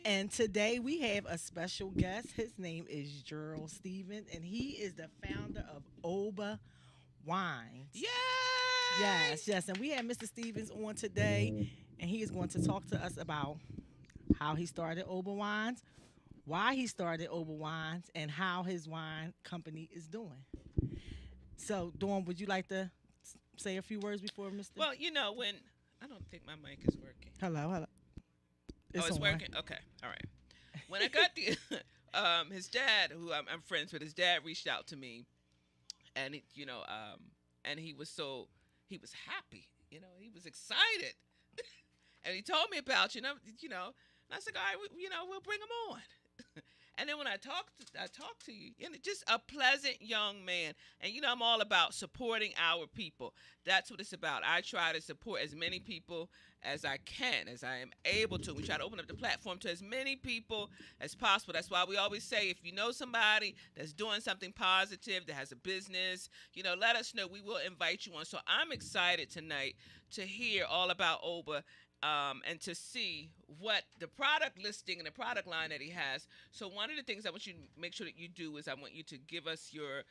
And today we have a special guest. His name is Gerald Stevens, and he is the founder of Oba Wines. Yay! Yes, yes. And we have Mr. Stevens on today, and he is going to talk to us about how he started Oba Wines, why he started Oba Wines, and how his wine company is doing. So, Dawn, would you like to say a few words before Mr. Well, when I don't think my mic is working. Hello, hello. Oh, It's it's on. working. Okay, all right. When I got the his dad, who I'm friends with, his dad reached out to me, and and he was happy. He was excited, and he told me about and I said, all right, we'll bring him on. And then when I talked to you, just a pleasant young man. And I'm all about supporting our people. That's what it's about. I try to support as many people as I can, as I am able to. We try to open up the platform to as many people as possible. That's why we always say, if you know somebody that's doing something positive, that has a business, let us know. We will invite you on. So I'm excited tonight to hear all about Oba, and to see what the product listing and the product line that he has. So one of the things I want you to make sure that you do is I want you to give us your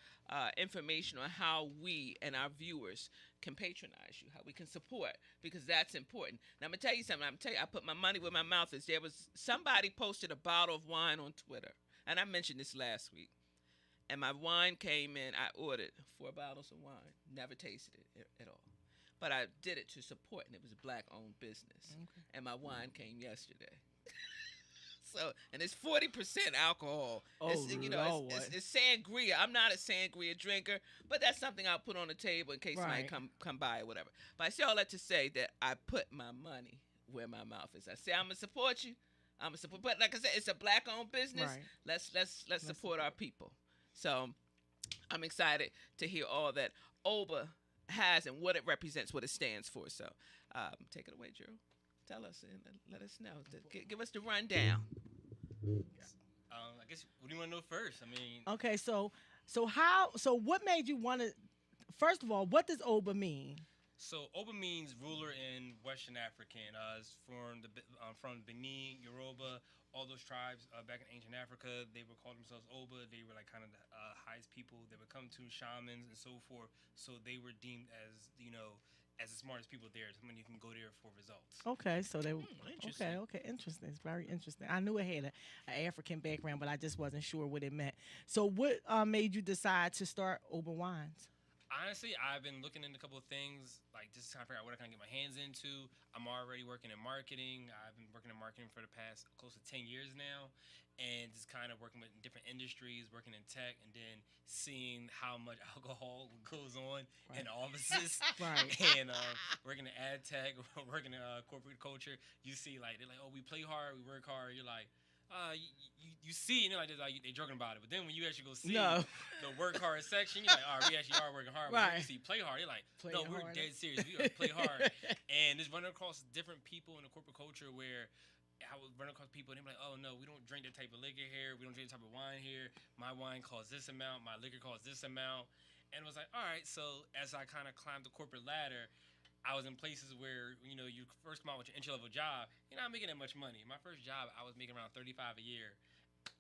information on how we and our viewers can patronize you, how we can support, because that's important. Now I'm gonna tell you something. I put my money where my mouth is. There was somebody posted a bottle of wine on Twitter, and I mentioned this last week. And my wine came in. I ordered 4 bottles of wine. Never tasted it at all. But I did it to support, and it was a black-owned business. Okay. And my wine came yesterday. And it's 40% alcohol. Oh, Lord. It's sangria. I'm not a sangria drinker, but that's something I'll put on the table in case somebody Right. come by or whatever. But I say all that to say that I put my money where my mouth is. I say I'm gonna support you. I'm gonna support, but like I said, it's a black-owned business. Right. Let's support our people. So I'm excited to hear all that Oba has and what it represents, what it stands for. So take it away, Drew. Tell us and let us know. Give us the rundown. I guess, what do you want to know first? I mean, Okay, so what made you want to? First of all, what does Oba mean? so Oba means ruler in Western African. It's from Benin, Yoruba, all those tribes back in ancient Africa. They would call themselves Oba. They were like kind of the highest people. They would come to shamans and so forth. So they were deemed as as the smartest people there. Someone you can go there for results. Okay, so they Interesting. okay, interesting. It's very interesting. I knew it had a African background, but I just wasn't sure what it meant. So, what made you decide to start Oba Wines? Honestly, I've been looking into a couple of things, like just trying to figure out what I can get my hands into. I'm already working in marketing. I've been working in marketing for the past close to 10 years now, and just kind of working with different industries, working in tech, and then seeing how much alcohol goes on in offices. Right. And working in ad tech, working in corporate culture, you see like they're like, oh, we play hard, we work hard. You're like, you see, and they're like they're joking about it. But then when you actually go see No. the work hard section, you're like, all right, we actually are working hard. But when Right. you see play hard, you're like, Play no, we're harder. dead serious. We are play hard. And just running across different people in the corporate culture where I would run across people and they're like, oh no, we don't drink that type of liquor here. We don't drink that type of wine here. My wine costs this amount. My liquor costs this amount. And it was like, all right. So as I kind of climbed the corporate ladder, I was in places where, you first come out with your entry-level job, you're not making that much money. My first job, I was making around $35 a year.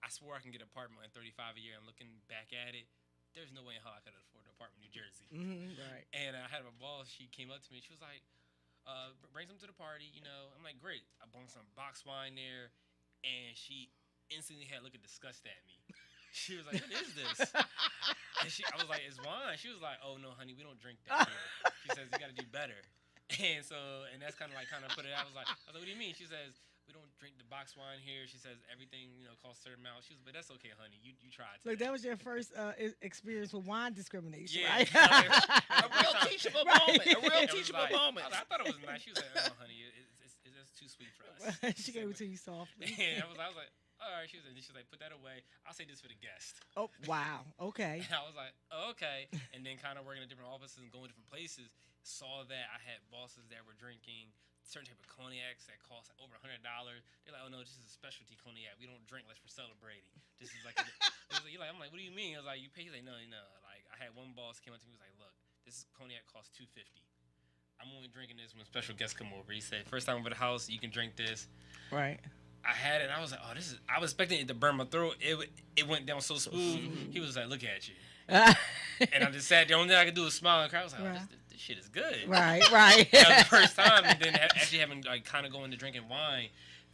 I swore I can get an apartment at $35 a year, and looking back at it, there's no way in hell I could afford an apartment in New Jersey. Right. And I had my boss, she came up to me, she was like, bring some to the party, I'm like, great. I brought some box wine there, and she instantly had a look of disgust at me. She was like, what is this? And I was like, it's wine. She was like, oh no, honey, we don't drink that here. She says, you gotta do better. And that's kind of put it out. I was like, what do you mean? She says, we don't drink the box wine here. She says everything, costs a certain amount. She was, but that's okay, honey. You tried. Look, that was your first experience with wine discrimination, Yeah. right? A real teachable moment. A real It was teachable like- moment. I thought it was nice. She was like, oh, honey, it's too sweet for us. She gave it to you softly. And I was like, all right. She was like, put that away. I'll say this for the guest. Oh, wow. Okay. And I was like, oh, okay. And then kind of working at different offices and going to different places, saw that I had bosses that were drinking certain type of cognacs that cost over $100. They're like, oh no, this is a specialty cognac. We don't drink unless we're celebrating. This is like, I'm like, what do you mean? I was like, you pay? He's like, no. Like, I had one boss came up to me, was like, look, this cognac costs $250. I'm only drinking this when special guests come over. He said, first time over the house, you can drink this. Right. I had it, and I was like, oh, this is. I was expecting it to burn my throat. It went down so smooth. He was like, look at you. And I just sat there. The only thing I could do was smile and cry. I was like, oh, this shit is good. Right. That was the first time, and then actually having like kind of going to drinking wine.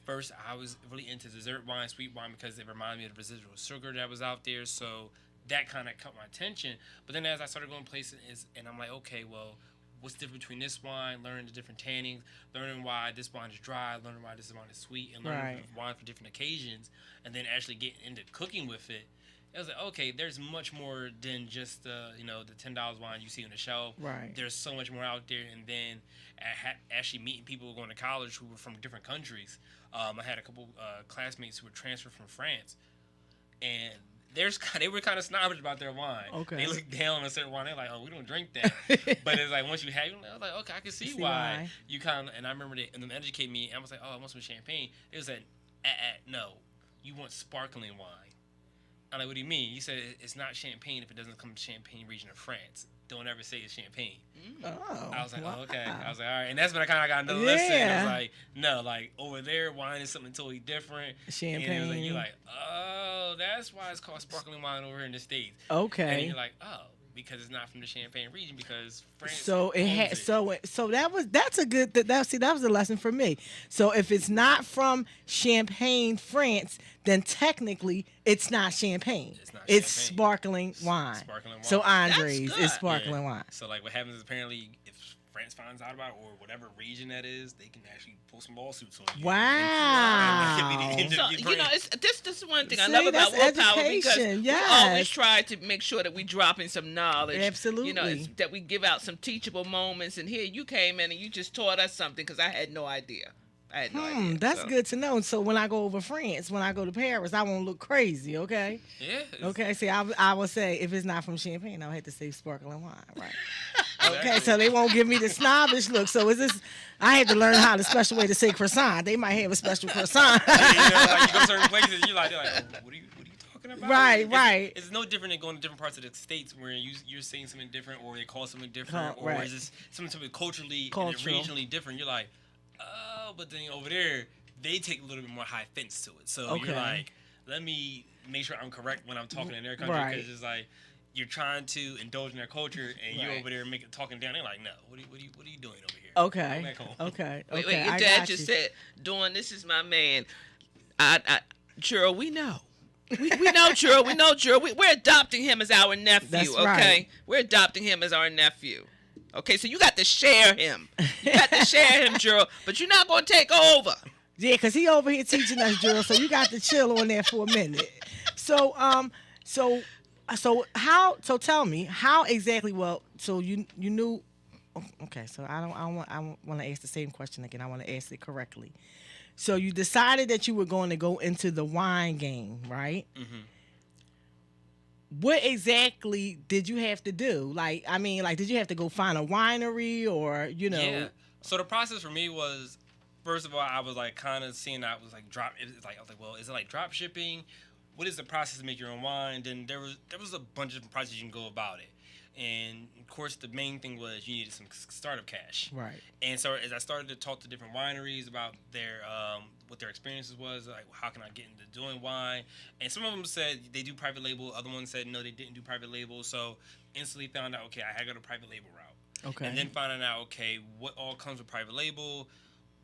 First, I was really into dessert wine, sweet wine, because it reminded me of the residual sugar that was out there. So that kind of caught my attention. But then as I started going places, and I'm like, okay, well, what's different between this wine, learning the different tannings, learning why this wine is dry, learning why this wine is sweet, and learning wine for different occasions, and then actually getting into cooking with it. I was like, okay, there's much more than just the $10 wine you see on the shelf. Right. There's so much more out there, and then actually meeting people going to college who were from different countries. I had a couple classmates who were transferred from France, and they were kind of snobbish about their wine. Okay. They looked down on a certain wine. They're like, oh, we don't drink that. But it's like once you have it, I was like, okay, I can see why. You kind of, and I remember them educated me. And I was like, oh, I want some champagne. It was like, no, you want sparkling wine. I'm like, what do you mean? You said it's not champagne if it doesn't come from Champagne region of France. Don't ever say it's champagne. Oh, I was like, wow. oh, okay. I was like, all right. And that's when I kind of got another lesson. I was like, no, like over there, wine is something totally different. Champagne. And it was like, you're like, oh, that's why it's called sparkling wine over here in the States. Okay. And you're like, oh, because it's not from the Champagne region, because France. So it had so that's a good that was a lesson for me. So if it's not from Champagne, France, then technically it's not champagne. It's sparkling wine. Sparkling wine. So Andres is sparkling wine. So like what happens is apparently if France finds out about it, or whatever region that is, they can actually pull some lawsuits on you. Wow. So, this is one thing I love about WillPower, because we always try to make sure that we drop in some knowledge. Absolutely. That we give out some teachable moments. And here you came in and you just taught us something, because I had no idea. That's good to know. So when I go over France, when I go to Paris, I won't look crazy, okay? Yeah. Okay, see, I will say, if it's not from Champagne, I'll have to say sparkling wine, right? Okay, so they won't give me the snobbish look. So I had to learn how the special way to say croissant. They might have a special croissant. Like you go to certain places, they're like, oh, what are you talking about? Right. It's no different than going to different parts of the States where you're saying something different, or they call something different, or is this something culturally and regionally different? You're like, oh, but then over there, they take a little bit more high offense to it. So you're like, let me make sure I'm correct when I'm talking in their country, because it's like you're trying to indulge in their culture, and you over there talking down. They're like, no, what are you doing over here? Okay. Wait, your dad just said, Dawn, this is my man. Churl, we know. We know Churl. We're adopting him as our nephew. That's okay, right. We're adopting him as our nephew. Okay, so you got to share him. You got to share him, Gerald, but you're not going to take over. Yeah, because he over here teaching us, Gerald, so you got to chill on there for a minute. So tell me, how exactly, so you knew, okay, so I want to ask the same question again. I want to ask it correctly. So you decided that you were going to go into the wine game, right? Mm-hmm. What exactly did you have to do? Did you have to go find a winery, or, Yeah. So the process for me was, first of all, I was like kind of seeing that was like well, is it like drop shipping? What is the process to make your own wine? Then there was a bunch of different processes you can go about it. And of course, the main thing was you needed some startup cash. Right. And so as I started to talk to different wineries about their what their experiences was, like how can I get into doing wine, and some of them said they do private label, other ones said no, they didn't do private label. So instantly found out, okay, I had to go the private label route. Okay. And then finding out, okay, what all comes with private label,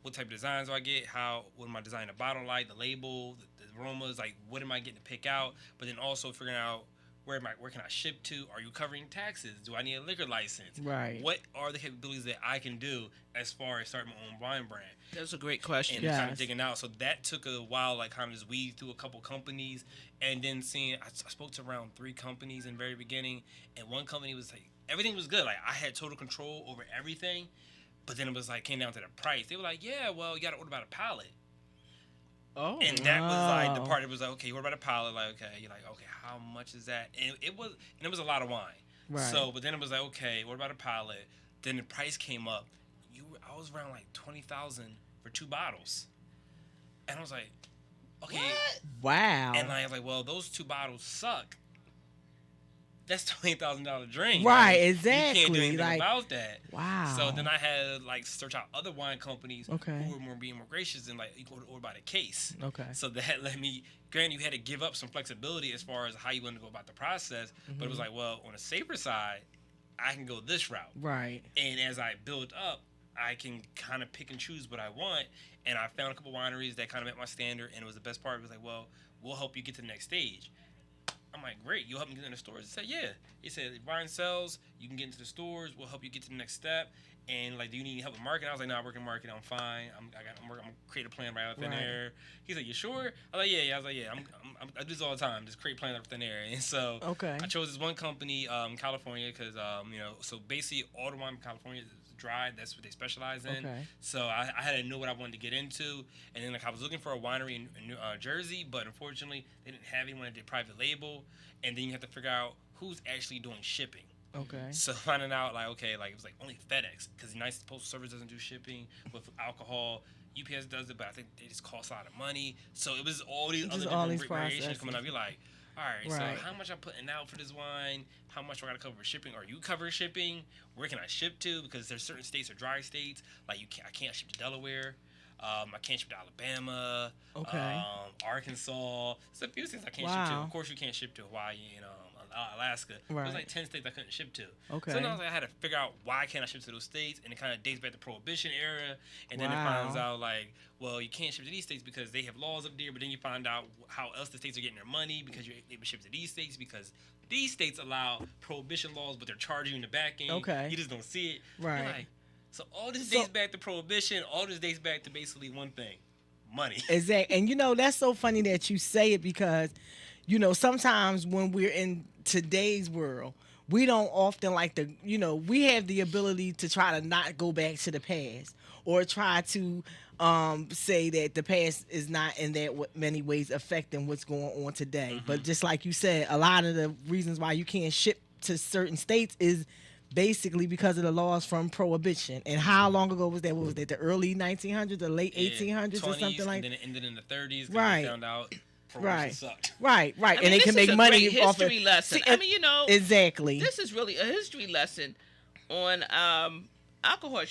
what type of designs do I get, what am I designing a bottle like, the label, the aromas, like what am I getting to pick out, but then also figuring out where can I ship to? Are you covering taxes? Do I need a liquor license? Right. What are the capabilities that I can do as far as starting my own wine brand? That's a great question. And kind of digging out. So that took a while, like kind of just weed through a couple companies, and then seeing, I spoke to around 3 companies in the very beginning, and one company was like, everything was good. Like I had total control over everything, but then it was like, came down to the price. They were like, yeah, well, you got to order by the pallet. Oh, and that was like the part. It was like, okay, what about a pallet? Like, okay, you're like, okay, how much is that? And it was a lot of wine. Right. So, but then it was like, okay, what about a pallet? Then the price came up. I was around like $20,000 for 2 bottles, and I was like, okay, what? Wow. And I was like, well, those 2 bottles suck. that's $20,000 drink. Right, Like, exactly. You can't do anything like, about that. wow. So then I had like search out other wine companies Okay. who were being more gracious and like you could order by the case. Okay. So that let me. Granted, you had to give up some flexibility as far as how you wanted to go about the process, but it was like, well, on a safer side, I can go this route. Right. And as I build up, I can kind of pick and choose what I want. And I found a couple wineries that kind of met my standard, and it was the best part. It was like, well, we'll help you get to the next stage. I'm like, great, you'll help me get in the stores. He said, yeah. He said, if wine sells, you can get into the stores. We'll help you get to the next step. And like, do you need help with marketing? I was like, no, I work in marketing. I'm fine. I'm gonna create a plan right out of thin air. He said, you sure? I was like, yeah. I was like, yeah. I do this all the time. Just create plans out of thin air. And so I chose this one company, California, because so basically all the wine in California is dried. That's what they specialize in. Okay. So I had to know what I wanted to get into, and then like I was looking for a winery in New Jersey, but unfortunately they didn't have anyone that did private label, and then you have to figure out who's actually doing shipping. Okay. So finding out like okay, like it was like only FedEx because the United Postal Service doesn't do shipping with alcohol. UPS does it, but I think they just cost a lot of money. So it was all these other different variations coming up. You're like, all right, so how much I'm putting out for this wine? How much do I got to cover for shipping? Are you covering shipping? Where can I ship to? Because there's certain states are dry states. Like I can't ship to Delaware. I can't ship to Alabama. Okay. Arkansas. There's a few states I can't ship to. Of course, you can't ship to Hawaii and Alaska. Right. There's like 10 states I couldn't ship to. Okay. So now I had to figure out why can't I ship to those states, and it kind of dates back to Prohibition era. And then it finds out like, well, you can't ship to these states because they have laws up there. But then you find out how else the states are getting their money because you're able to ship to these states because these states allow prohibition laws, but they're charging you in the back end. Okay. You just don't see it. Right. You're like, so all this dates back to prohibition. All this dates back to basically one thing: money. Exactly. And that's so funny that you say it because, sometimes when we're in today's world, we don't often like to, we have the ability to try to not go back to the past or try to say that the past is not in that many ways affecting what's going on today. Mm-hmm. But just like you said, a lot of the reasons why you can't ship to certain states is basically because of the laws from Prohibition. And how long ago was that? What was that? The early 1900s, the late 1800s or something like that? And then it ended in the 30s. Right. They found out Prohibition sucked. Right. I mean, and they can make money off of history lesson. I mean, exactly. This is really a history lesson on alcohol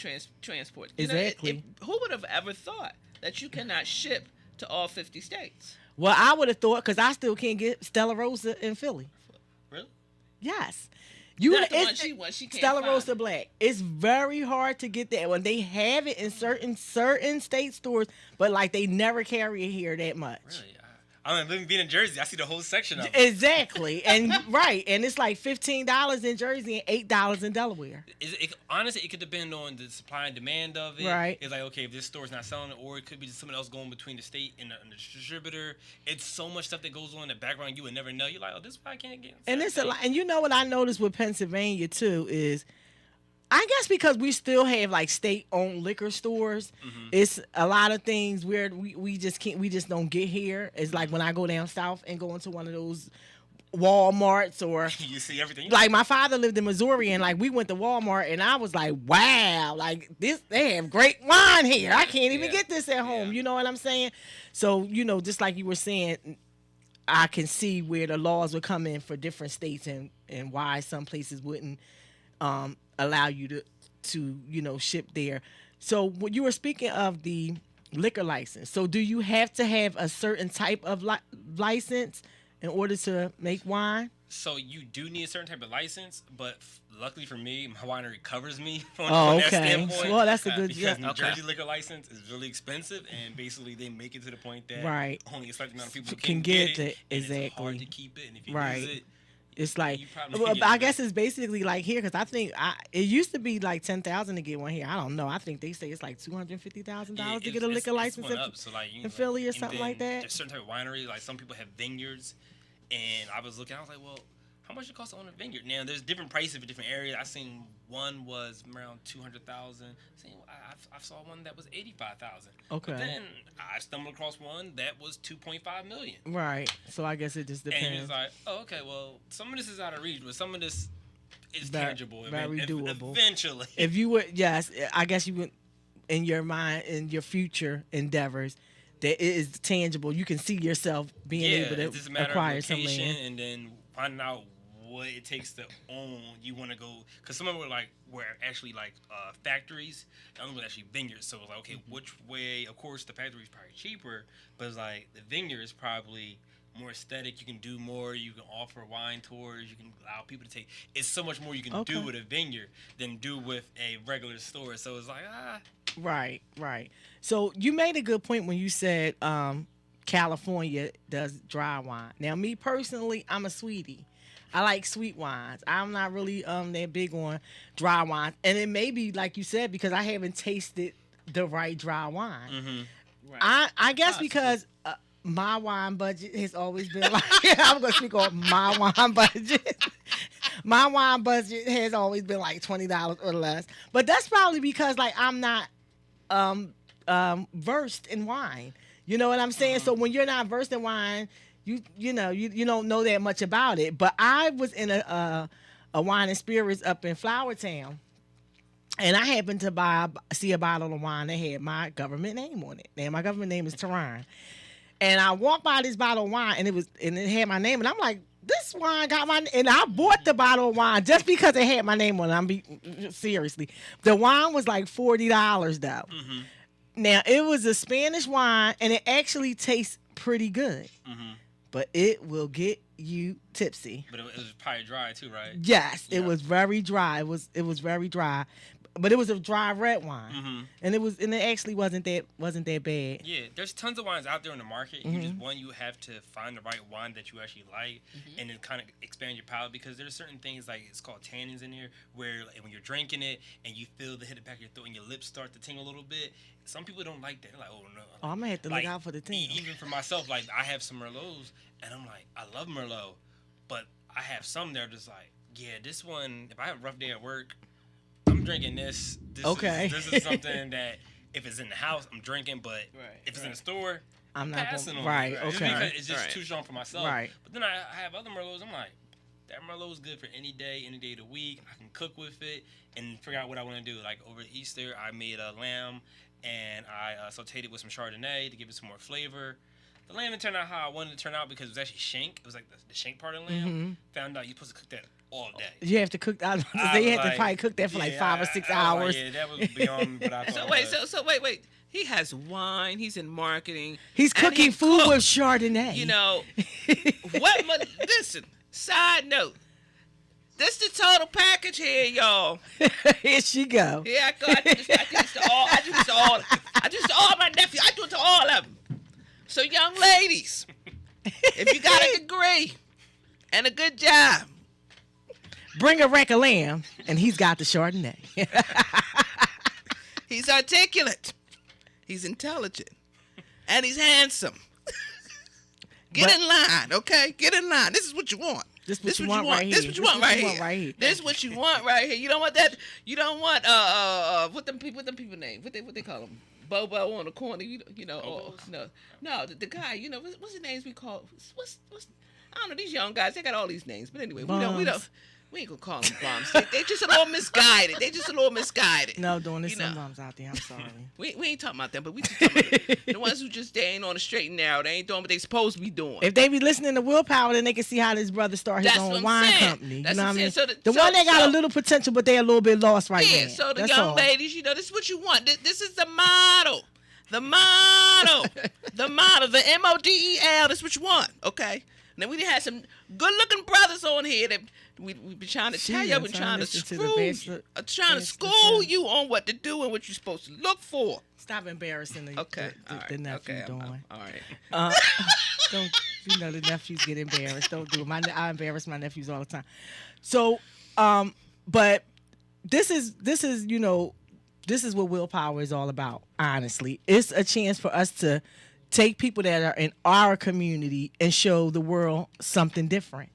transport. Exactly. Who would have ever thought that you cannot ship to all 50 states? Well, I would have thought because I still can't get Stella Rosa in Philly. Really? Yes. She can't Stella find Rosa Black. It's very hard to get that when they have it in certain state stores, but like they never carry it here that much. Really? I mean, being in Jersey, I see the whole section of it. Exactly, and and it's like $15 in Jersey and $8 in Delaware. Honestly, it could depend on the supply and demand of it. Right. It's like, okay, if this store's not selling it, or it could be just someone else going between the state and the distributor. It's so much stuff that goes on in the background you would never know. You're like, oh, this is why I can't get. And it's a lot. And you know what I noticed with Pennsylvania too is, I guess because we still have like state-owned liquor stores, it's a lot of things where we just don't get here. It's like when I go down south and go into one of those Walmarts or you see everything. Like my father lived in Missouri and like we went to Walmart and I was like, wow, like they have great wine here. I can't even get this at home. You know what I'm saying? So, just like you were saying, I can see where the laws would come in for different states and why some places wouldn't allow you to ship there. So when you were speaking of the liquor license, so do you have to have a certain type of license in order to make wine? So you do need a certain type of license, but luckily for me, my winery covers me from that standpoint. Well, that's a good because New Jersey liquor license is really expensive, and basically they make it to the point that only a certain amount of people can get it. Exactly. It's hard to keep it, and if you lose it, it's like, I guess it's basically like here because I think it used to be like $10,000 to get one here. I don't know. I think they say it's like $250,000 to get a liquor license in Philly or something like that. There's certain type of winery, like some people have vineyards, and I was looking. I was like, well, how much it costs to own a vineyard? Now there's different prices for different areas. I seen one was around $200,000. I saw one that was $85,000. Okay. But then I stumbled across one that was $2.5 million. Right. So I guess it just depends. And it's like, oh, okay, well, some of this is out of reach, but some of this is tangible. Very doable. Eventually. If you would, yes, I guess you would, in your mind, in your future endeavors, that it is tangible. You can see yourself being able to it's just a matter acquire of some location land. and then finding out what it takes to own. You want to go because some of them were actually factories. The other one was actually vineyards. So it's like, okay, which way? Of course, the factory is probably cheaper, but it's like the vineyard is probably more aesthetic. You can do more. You can offer wine tours. You can allow people to take. It's so much more you can do with a vineyard than do with a regular store. So it's like Right, right. So you made a good point when you said California does dry wine. Now, me personally, I'm a sweetie. I like sweet wines. I'm not really that big on dry wines, and it may be like you said because I haven't tasted the right dry wine. Mm-hmm. Right. I guess because my wine budget has always been like I'm gonna speak on my wine budget. My wine budget has always been like $20 or less, but that's probably because like I'm not versed in wine. You know what I'm saying? So when you're not versed in wine, you know you don't know that much about it. But I was in a wine and spirits up in Flowertown, and I happened to see a bottle of wine that had my government name on it. And my government name is Tehran. And I walked by this bottle of wine, and it had my name, and I'm like, this wine got my name. And I bought the bottle of wine just because it had my name on it. Seriously, the wine was like $40 though. Mm-hmm. Now it was a Spanish wine, and it actually tastes pretty good, but it will get you tipsy. But it was probably dry too, right? Yes, Yeah. it was very dry. It was very dry. But it was a dry red wine, and it actually wasn't that bad. Yeah, there's tons of wines out there in the market. You have to find the right wine that you actually like, and then kind of expand your palate because there's certain things like it's called tannins in here where like, when you're drinking it and you feel the hit the back of your throat and your lips start to tingle a little bit. Some people don't like that. They're like, oh no. Oh, I'm gonna have to look out for the tingle. Even for myself, like I have some Merlots, and I'm like, I love Merlot, but I have some that are just like, yeah, this one. If I have a rough day at work, I'm drinking this. This is something that if it's in the house, I'm drinking. But if it's in the store, I'm not passing going. on Right. it. Okay. Because it's just too strong for myself. Right. But then I have other Merlots. I'm like, that Merlot is good for any day of the week. I can cook with it and figure out what I want to do. Like over Easter, I made a lamb and I sauteed it with some Chardonnay to give it some more flavor. The lamb didn't turn out how I wanted it to turn out because it was actually shank. It was like the shank part of the lamb. Found out you're supposed to cook that all day. You have to cook. You have to probably cook that for like 5 or 6 hours. Yeah, that was beyond what I thought. So wait. He has wine. He's in marketing. He's cooking food with Chardonnay. You know listen. Side note. This the total package here, y'all. Here she go. Here I go. I do this to all my nephews. I do it to all of them. So young ladies, if you got a degree and a good job, bring a rack of lamb, and he's got the Chardonnay. He's articulate, he's intelligent, and he's handsome. Get in line, okay? Get in line. This is what you want. This is what you want right here. This is what you want right here. This is what you want right here. You don't want that. You don't want what them people name? What they call them? Bobo on the corner. You know. Or, no. The guy. You know what's the names we call? What's I don't know. These young guys. They got all these names. But anyway, we ain't gonna call them bums. They just a little misguided. No, there's some bums out there. I'm sorry. we ain't talking about them, but we just talking about the ones who just they ain't on the straight and narrow. They ain't doing what they supposed to be doing. If they be listening to WillPower, then they can see how this brother start his own wine company. That's you know what I mean? So the one that got a little potential, but they're a little bit lost right now. Yeah. So the That's young all. ladies, this is what you want. This is the model. The model. The MODEL. This is what you want. Okay. Then we had some good-looking brothers on here that we've been trying to tell you. I've been trying to school you on what to do and what you're supposed to look for. Stop embarrassing the nephew doing. All right. Don't the nephews get embarrassed? Don't do it. I embarrass my nephews all the time. So, but this is this is what WillPower is all about. Honestly, it's a chance for us to take people that are in our community and show the world something different.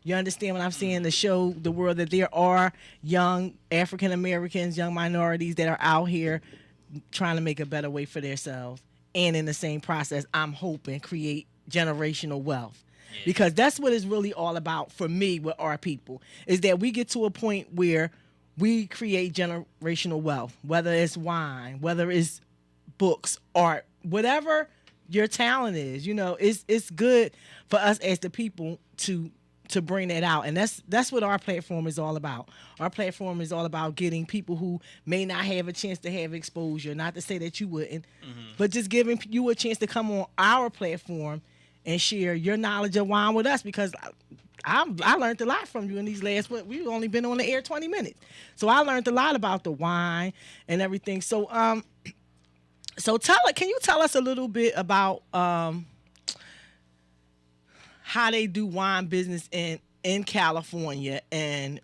You understand what I'm saying? To show the world that there are young African Americans, young minorities that are out here trying to make a better way for themselves. And in the same process, I'm hoping create generational wealth. Yeah. Because that's what it's really all about for me with our people, is that we get to a point where we create generational wealth, whether it's wine, whether it's books, art, whatever your talent is. It's good for us as the people to to bring that out. And that's what our platform is all about. Our platform is all about getting people who may not have a chance to have exposure, not to say that you wouldn't, but just giving you a chance to come on our platform and share your knowledge of wine with us, because I learned a lot from you in these last, we've only been on the air 20 minutes. So I learned a lot about the wine and everything. So can you tell us a little bit about how they do wine business in California, and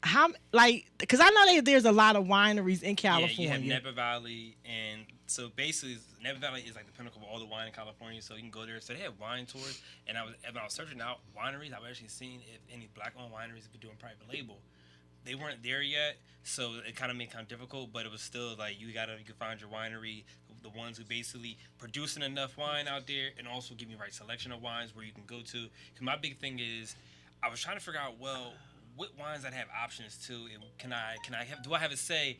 how, like, because I know there's a lot of wineries in California. Yeah, you have Napa Valley, and so basically Napa Valley is like the pinnacle of all the wine in California. So you can go there. So they have wine tours, and when I was searching out wineries, I was actually seeing if any black-owned wineries could do a private label. They weren't there yet, so it kind of made it difficult. But it was still like you could find your winery, the ones who basically producing enough wine out there, and also give you the right selection of wines where you can go to. Because my big thing is, I was trying to figure out, well, what wines that have options to, and do I have a say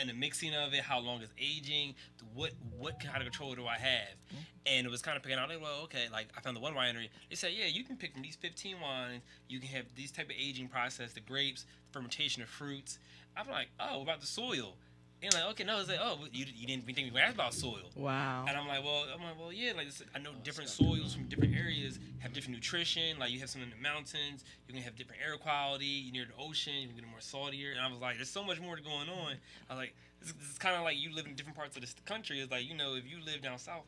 in the mixing of it, how long it's aging, what kind of control do I have? And it was kind of picking out, like, well, okay, like I found the one winery, they said, yeah, you can pick from these 15 wines, you can have these type of aging process, the grapes, fermentation of fruits. I'm like, oh, what about the soil? And like, okay, no, it's like, oh, you didn't think we were asked about soil. Wow. And I'm like, well, yeah, like I know different soils from different areas have different nutrition. Like you have some in the mountains, you can have different air quality. You're near the ocean, you can get more saltier. And I was like, there's so much more going on. I was like, this is kind of like you live in different parts of this country. It's like, if you live down south,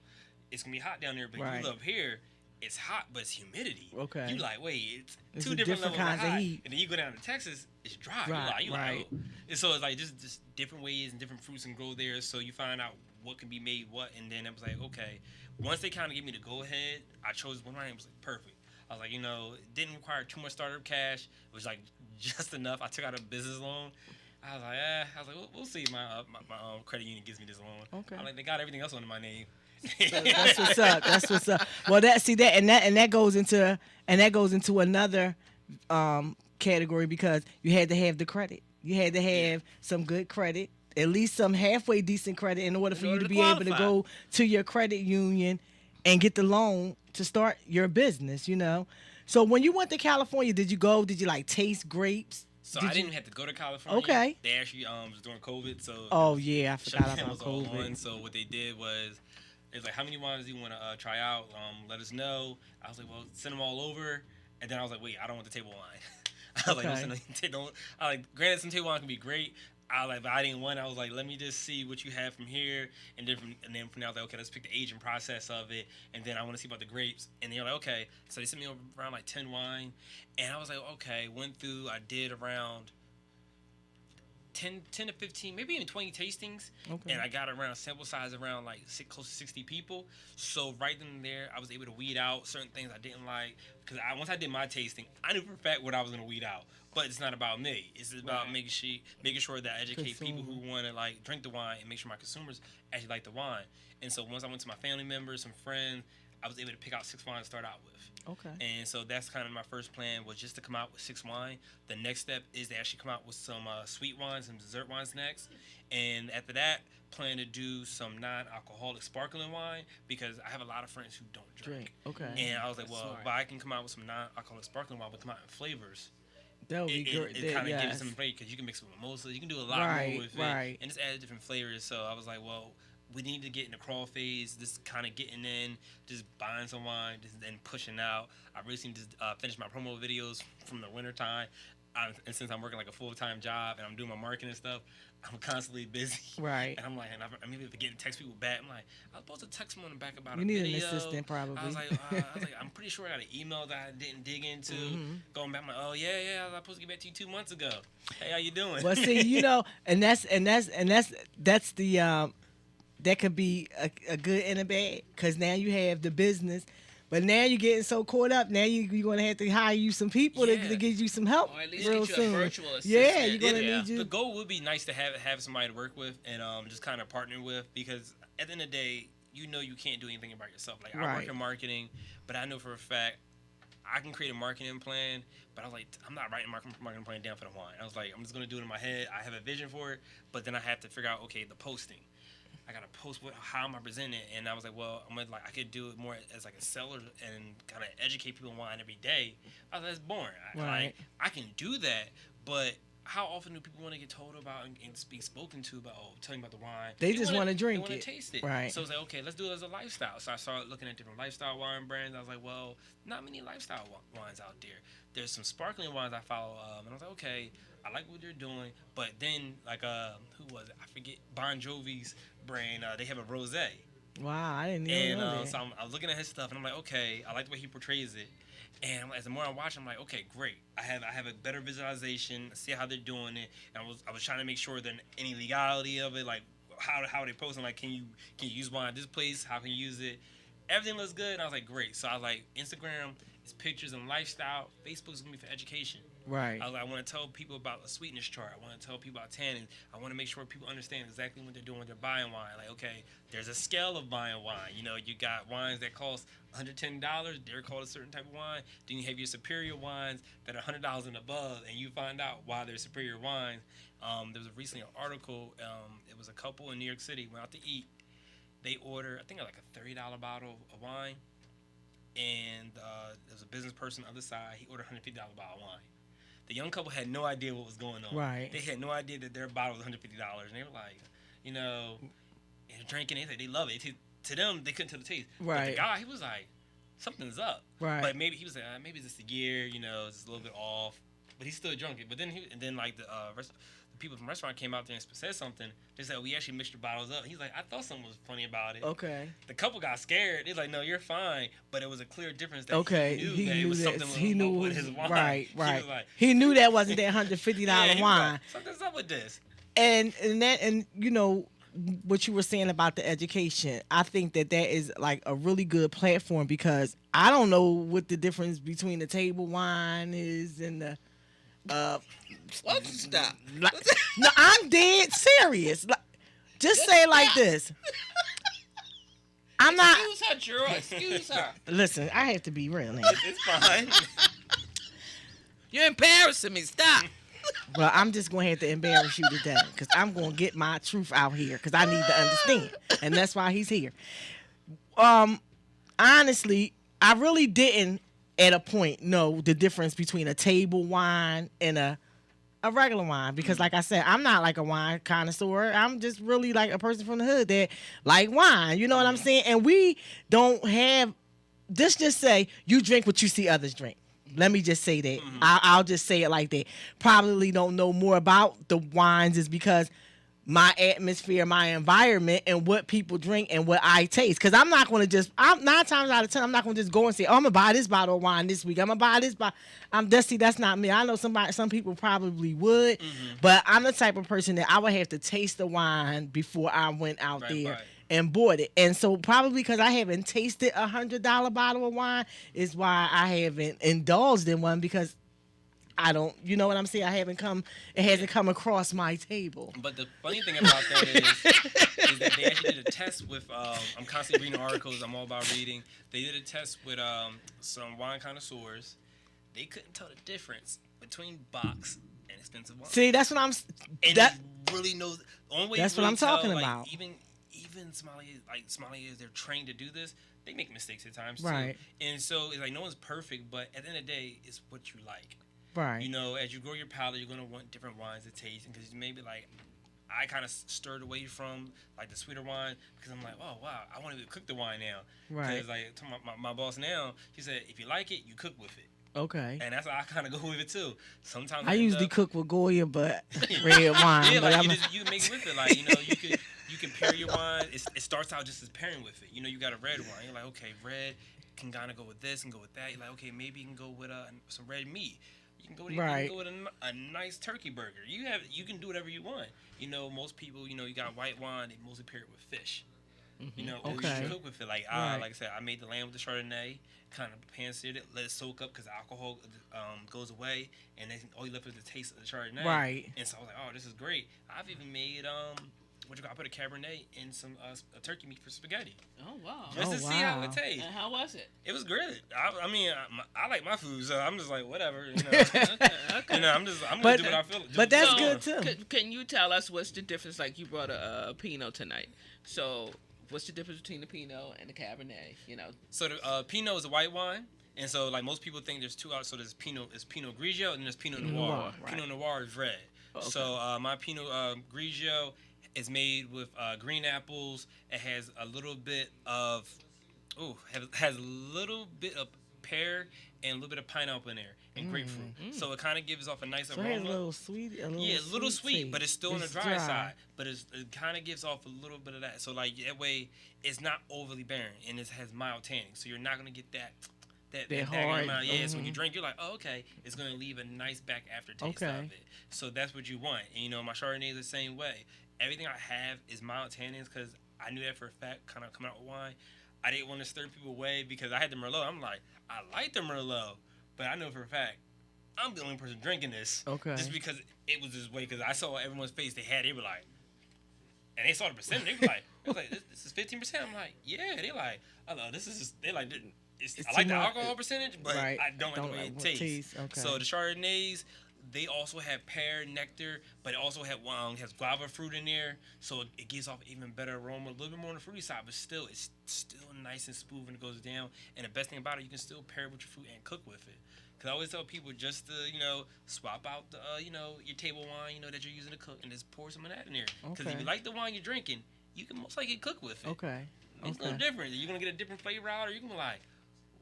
it's gonna be hot down there, but right. you live here, it's hot, but it's humidity. Okay. You like, wait, it's two different levels kinds of hot. heat. And then you go down to Texas, it's dry. Right, You like, oh. And so it's like just different ways and different fruits can grow there. So you find out what can be made what, and then it was like, okay. Once they kind of gave me the go ahead, I chose one wine. It was like perfect. I was like, it didn't require too much startup cash. It was like just enough. I took out a business loan. I was like, we'll see. My credit union gives me this loan. Okay. I'm like, they got everything else under my name. So that's what's up. That's what's up. Well, that goes into another category, because you had to have the credit. You had to have some good credit, at least some halfway decent credit, in order for you to be able to go to your credit union and get the loan to start your business. So when you went to California, did you like taste grapes? So I didn't have to go to California. Okay. They actually was during COVID, so I forgot about COVID. So what they did was, it's like, how many wines do you want to try out? Let us know. I was like, well, send them all over. And then I was like, wait, I don't want the table wine. I was like, don't. Granted, some table wine can be great. But I didn't want. I was like, let me just see what you have from here, and then from there I was like, okay, let's pick the aging process of it, and then I want to see about the grapes. And they're like, okay. So they sent me around like 10 wine, and I was like, okay. Went through. I did around 10 to 15, maybe even 20 tastings, and I got around sample size around like close to 60 people. So right then and there, I was able to weed out certain things I didn't like, because once I did my tasting, I knew for a fact what I was gonna weed out. But it's not about me. It's about making sure that I educate people who want to like drink the wine, and make sure my consumers actually like the wine. And so once I went to my family members, some friends, I was able to pick out 6 wines to start out with. Okay. And so that's kind of my first plan, was just to come out with 6 wine. The next step is to actually come out with some sweet wines and dessert wines next. And after that, plan to do some non-alcoholic sparkling wine, because I have a lot of friends who don't drink. Okay. And I was like, well, if I can come out with some non-alcoholic sparkling wine, but come out in flavors, that would be great. It kind of gives some flavor, because you can mix it with mimosas. You can do a lot more with it, and just add different flavors. So I was like, well, we need to get in the crawl phase, just kind of getting in, just buying some wine, then pushing out. I recently just finished my promo videos from the winter time. And since I'm working like a full-time job and I'm doing my marketing and stuff, I'm constantly busy. Right. And I'm like, I'm even forgetting to text people back. I'm like, I was supposed to text someone back about you a video. You need an assistant, probably. I was like, I'm pretty sure I got an email that I didn't dig into. Going back, I'm like, oh yeah, I was supposed to get back to you 2 months ago. Hey, how you doing? Well, see, and that's the that could be a good and a bad, because now you have the business. But now you're getting so caught up. Now you're going to have to hire you some people to give you some help. Or at least real get you soon. a virtual assistant. Yeah, you're going to need you. The goal would be nice to have somebody to work with and just kind of partner with, because at the end of the day, you can't do anything about yourself. Like, I work in marketing, but I know for a fact I can create a marketing plan, but I was like, I'm not writing a marketing plan down for the wine. I was like, I'm just going to do it in my head. I have a vision for it, but then I have to figure out, okay, the posting. I gotta post how am I presenting it, and I was like, well, I could do it more as like a seller and kind of educate people on wine every day. I was like, that's boring. Right. I can do that, but how often do people want to get told about and be spoken to about, tell me about the wine? They just want to drink it. They it. want to taste it. Right. So it's like, okay, let's do it as a lifestyle. So I started looking at different lifestyle wine brands. I was like, well, not many lifestyle wines out there. There's some sparkling wines I follow, and I was like, okay, I like what they're doing. But then, like, who was it? I forget. Bon Jovi's brand, they have a rosé. Wow, I didn't even know that. So I was looking at his stuff, and I'm like, okay, I like the way he portrays it. And as the more I watch, I'm like, okay, great. I have a better visualization. See how they're doing it. And I was trying to make sure that any legality of it, like how they posting, like can you use wine at this place? How can you use it? Everything looks good. And I was like, great. So I was like, Instagram is pictures and lifestyle. Facebook's gonna be for education. Right. I want to tell people about the sweetness chart. I want to tell people about tannin. I want to make sure people understand exactly what they're doing when they're buying wine. Like, okay, there's a scale of buying wine. You know, you got wines that cost $110. They're called a certain type of wine. Then you have your superior wines that are $100 and above, and you find out why they're superior wines. There was recently an article. It was a couple in New York City went out to eat. They ordered, I think, like a $30 bottle of wine, and there was a business person on the other side. He ordered a $150 bottle of wine. The young couple had no idea what was going on. Right. They had no idea that their bottle was $150, and they were like, you know, and drinking it. They love it. To them, they couldn't tell the taste. Right. But the guy, he was like, something's up. Right. But maybe he was like, maybe it's just the year, you know, it's a little bit off. But he still drunk it. But then like the people from the restaurant came out there and said something. They said, we actually mixed your bottles up. He's like, I thought something was funny about it. Okay. The couple got scared. They're like, no, you're fine. But it was a clear difference that he it knew was that something with his wine. Right. He was like, He knew that wasn't that $150 yeah, he was wine. like, something's up with this. And you know what you were saying about the education, I think that is like a really good platform, because I don't know what the difference between the table wine is and the Why don't you stop? no, I'm dead serious. Just say it like this. I'm not. Excuse her, Drew. Excuse her. Listen, I have to be real now. It's fine. You're embarrassing me. Stop. Well, I'm just going to have to embarrass you today, because I'm going to get my truth out here, because I need to understand. And that's why he's here. Honestly, I really didn't at a point know the difference between a table wine and a regular wine, because like I said, I'm not like a wine connoisseur. I'm just really like a person from the hood that like wine. You know what I'm saying? And we don't have, just say you drink what you see others drink. Let me just say that. I'll just say it like that. Probably don't know more about the wines is because my atmosphere, my environment, and what people drink and what I taste. Because I'm not going to I'm 9 times out of 10, I'm not going to just go and say, oh, I'm going to buy this bottle of wine this week. I'm going to buy this bottle. That's not me. I know some people probably would, but I'm the type of person that I would have to taste the wine before I went out there and bought it. And so probably because I haven't tasted a $100 bottle of wine is why I haven't indulged in one, because I don't, you know what I'm saying? It hasn't come across my table. But the funny thing about that is that they actually did a test with, I'm constantly reading articles, I'm all about reading. They did a test with some wine connoisseurs. They couldn't tell the difference between box and expensive wine. See, that's what I'm, and that really knows, the only way that's you really what I'm talking tell, about. Like, even sommeliers, they're trained to do this. They make mistakes at times right. too. And so it's like no one's perfect, but at the end of the day, it's what you like. Right. You know, as you grow your palate, you're gonna want different wines to taste, because maybe like I kind of stirred away from like the sweeter wine, because I'm like, oh wow, I want to cook the wine now. Right. Because like my boss now, she said if you like it, you cook with it. Okay. And that's how I kind of go with it too. Sometimes I usually cook with Goya, but red wine. Yeah, but like you can make it with it. Like, you know, you can pair your wine. It starts out just as pairing with it. You know, you got a red wine. You're like, okay, red can kind of go with this and go with that. You're like, okay, maybe you can go with some red meat. You can go with, right. you can go with a nice turkey burger. You can do whatever you want. You know, most people, you know, you got white wine. They mostly pair it with fish. Mm-hmm. You know, okay. You cook with it. Like right. Like I said, I made the lamb with the Chardonnay. Kind of pan-seared it, let it soak up, because the alcohol goes away, and then all you left is the taste of the Chardonnay. Right. And so I was like, oh, this is great. I've even made I put a Cabernet in some turkey meat for spaghetti. Oh wow! Just to see how it tastes. And how was it? It was good. I mean, I like my food, so I'm just like whatever. You know, Okay. you know, I'm gonna do what I feel. But that's So, good too. Can you tell us what's the difference? Like you brought a Pinot tonight, so what's the difference between the Pinot and the Cabernet? You know. So the Pinot is a white wine, and so like most people think there's two out. So there's Pinot Grigio, and then there's Pinot Noir. Right. Pinot Noir is red. Okay. So my Pinot Grigio is made with green apples. It has a little bit of has a little bit of pear and a little bit of pineapple in there and grapefruit. So it kind of gives off a nice So aroma. it's a little sweet. A little sweet, but it's still on the It's dry side. But it kind of gives off a little bit of that. So like that way, it's not overly barren and it has mild tanning. So you're not gonna get that hard. amount. Yeah, so when you drink, you're like, oh, okay, it's gonna leave a nice back aftertaste of it. So that's what you want. And you know, my Chardonnay is the same way. Everything I have is mild tannins because I knew that for a fact. Kind of coming out with wine, I didn't want to stir people away because I had the Merlot. I'm like, I like the Merlot, but I know for a fact I'm the only person drinking this. Okay. Just because it was this way, because I saw everyone's face they were like, and they saw the percentage. They were like, this is 15%. I'm like, yeah. They like, oh no, this is just, they like, I like the alcohol percentage, but I don't like the way it tastes. Okay. So the Chardonnays, they also have pear, nectar, but it also has guava fruit in there, so it gives off even better aroma, a little bit more on the fruity side, but still, it's still nice and smooth when it goes down. And the best thing about it, you can still pair it with your food and cook with it. Because I always tell people just to, swap out the, your table wine, that you're using to cook, and just pour some of that in there. Because if you like the wine you're drinking, you can most likely cook with it. Okay. It's no different. You're going to get a different flavor out, or you can be like,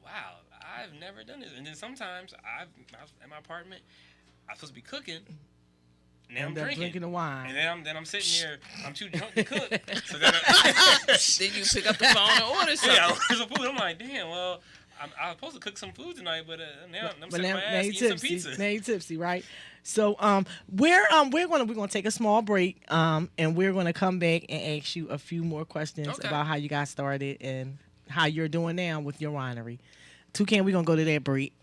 wow, I've never done this. And then sometimes, I was at my apartment, I'm supposed to be cooking. Now I'm drinking the wine. And then I'm sitting there. I'm too drunk to cook. So then you pick up the phone and order something. Yeah, I order some food. I'm like, damn. Well, I was supposed to cook some food tonight, but now I'm sitting my ass eating some pizza. Now you tipsy, right? So we're gonna take a small break, and we're gonna come back and ask you a few more questions about how you got started and how you're doing now with your winery. Toucan, we're gonna go to that break.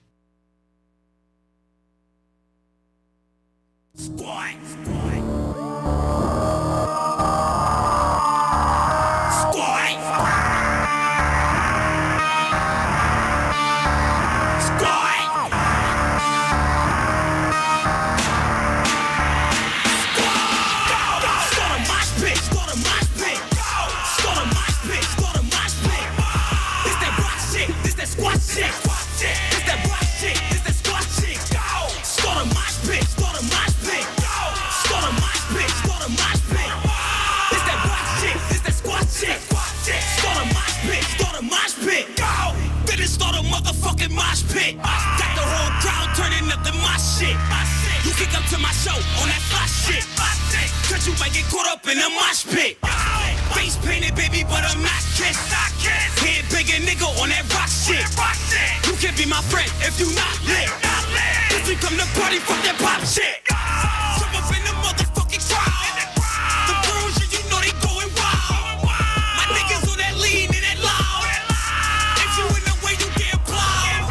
Squad. Motherfucking mosh pit. Got the whole crowd turning up the mosh shit. You kick up to my show on that fly shit. Cause you might get caught up in a mosh pit. Face painted, baby, but I'm not kissed. Head bigger nigga on that rock shit. You can't be my friend if you not lit. If you come to party, fuck that pop shit. Jump up in the motherfucking crowd. The girls, you know they going wild. My niggas on that lean and that loud. If you in the way, you get plowed.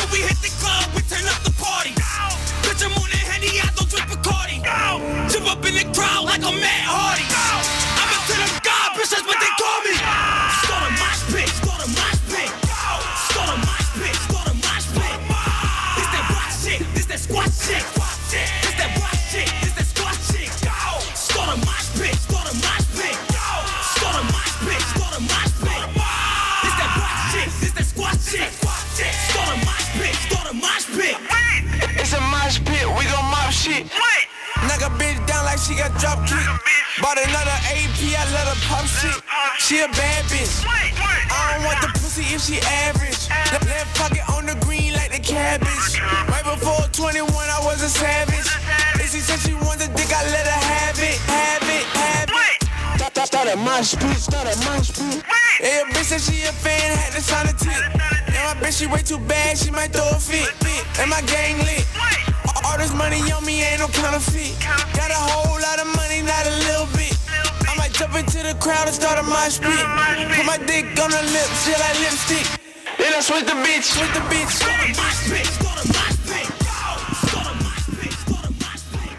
When we hit the club, we turn up the party. Bitch, I'm on that Henny, I don't drink Bacardi. Jump up in the crowd like I'm Matt Hardy. I'm a to them God, bitch, that's what they call me. Start a mosh pit, start a mosh pit. Start a mosh pit, start a mosh pit. This that rock shit, this that squat shit. This that rock shit, this that squat shit. Start a mosh pit, start a mosh pit. Start a mosh pit, start a mosh pit. This that rock shit, this that squat shit. Start a mosh pit, start a mosh pit. It's a mosh pit, we gon' mop shit. Knock a bitch down like she got drop kick. Bought another AP, I let her pop shit. She a bad bitch. I don't want the pussy if she average. Left pocket on the green like the cabbage. Right before 21, I was a savage. If she said she wanted dick, I let her have it. Have it, have it. Start a mosh pit, start a mosh pit. Yeah, your bitch said she a fan, had to sign a tip. And my bitch, she way too bad, she might throw a fit. And my gang lit. All this money on me ain't no counterfeit. Got a whole lot of money, not a little bit. I might jump into the crowd and start a mosh pit. Put my dick on her lips, feel like lipstick. Then I switch the bitch, switch the bitch. Start a mosh pit, start a mosh pit. Start a mosh pit, start a mosh pit.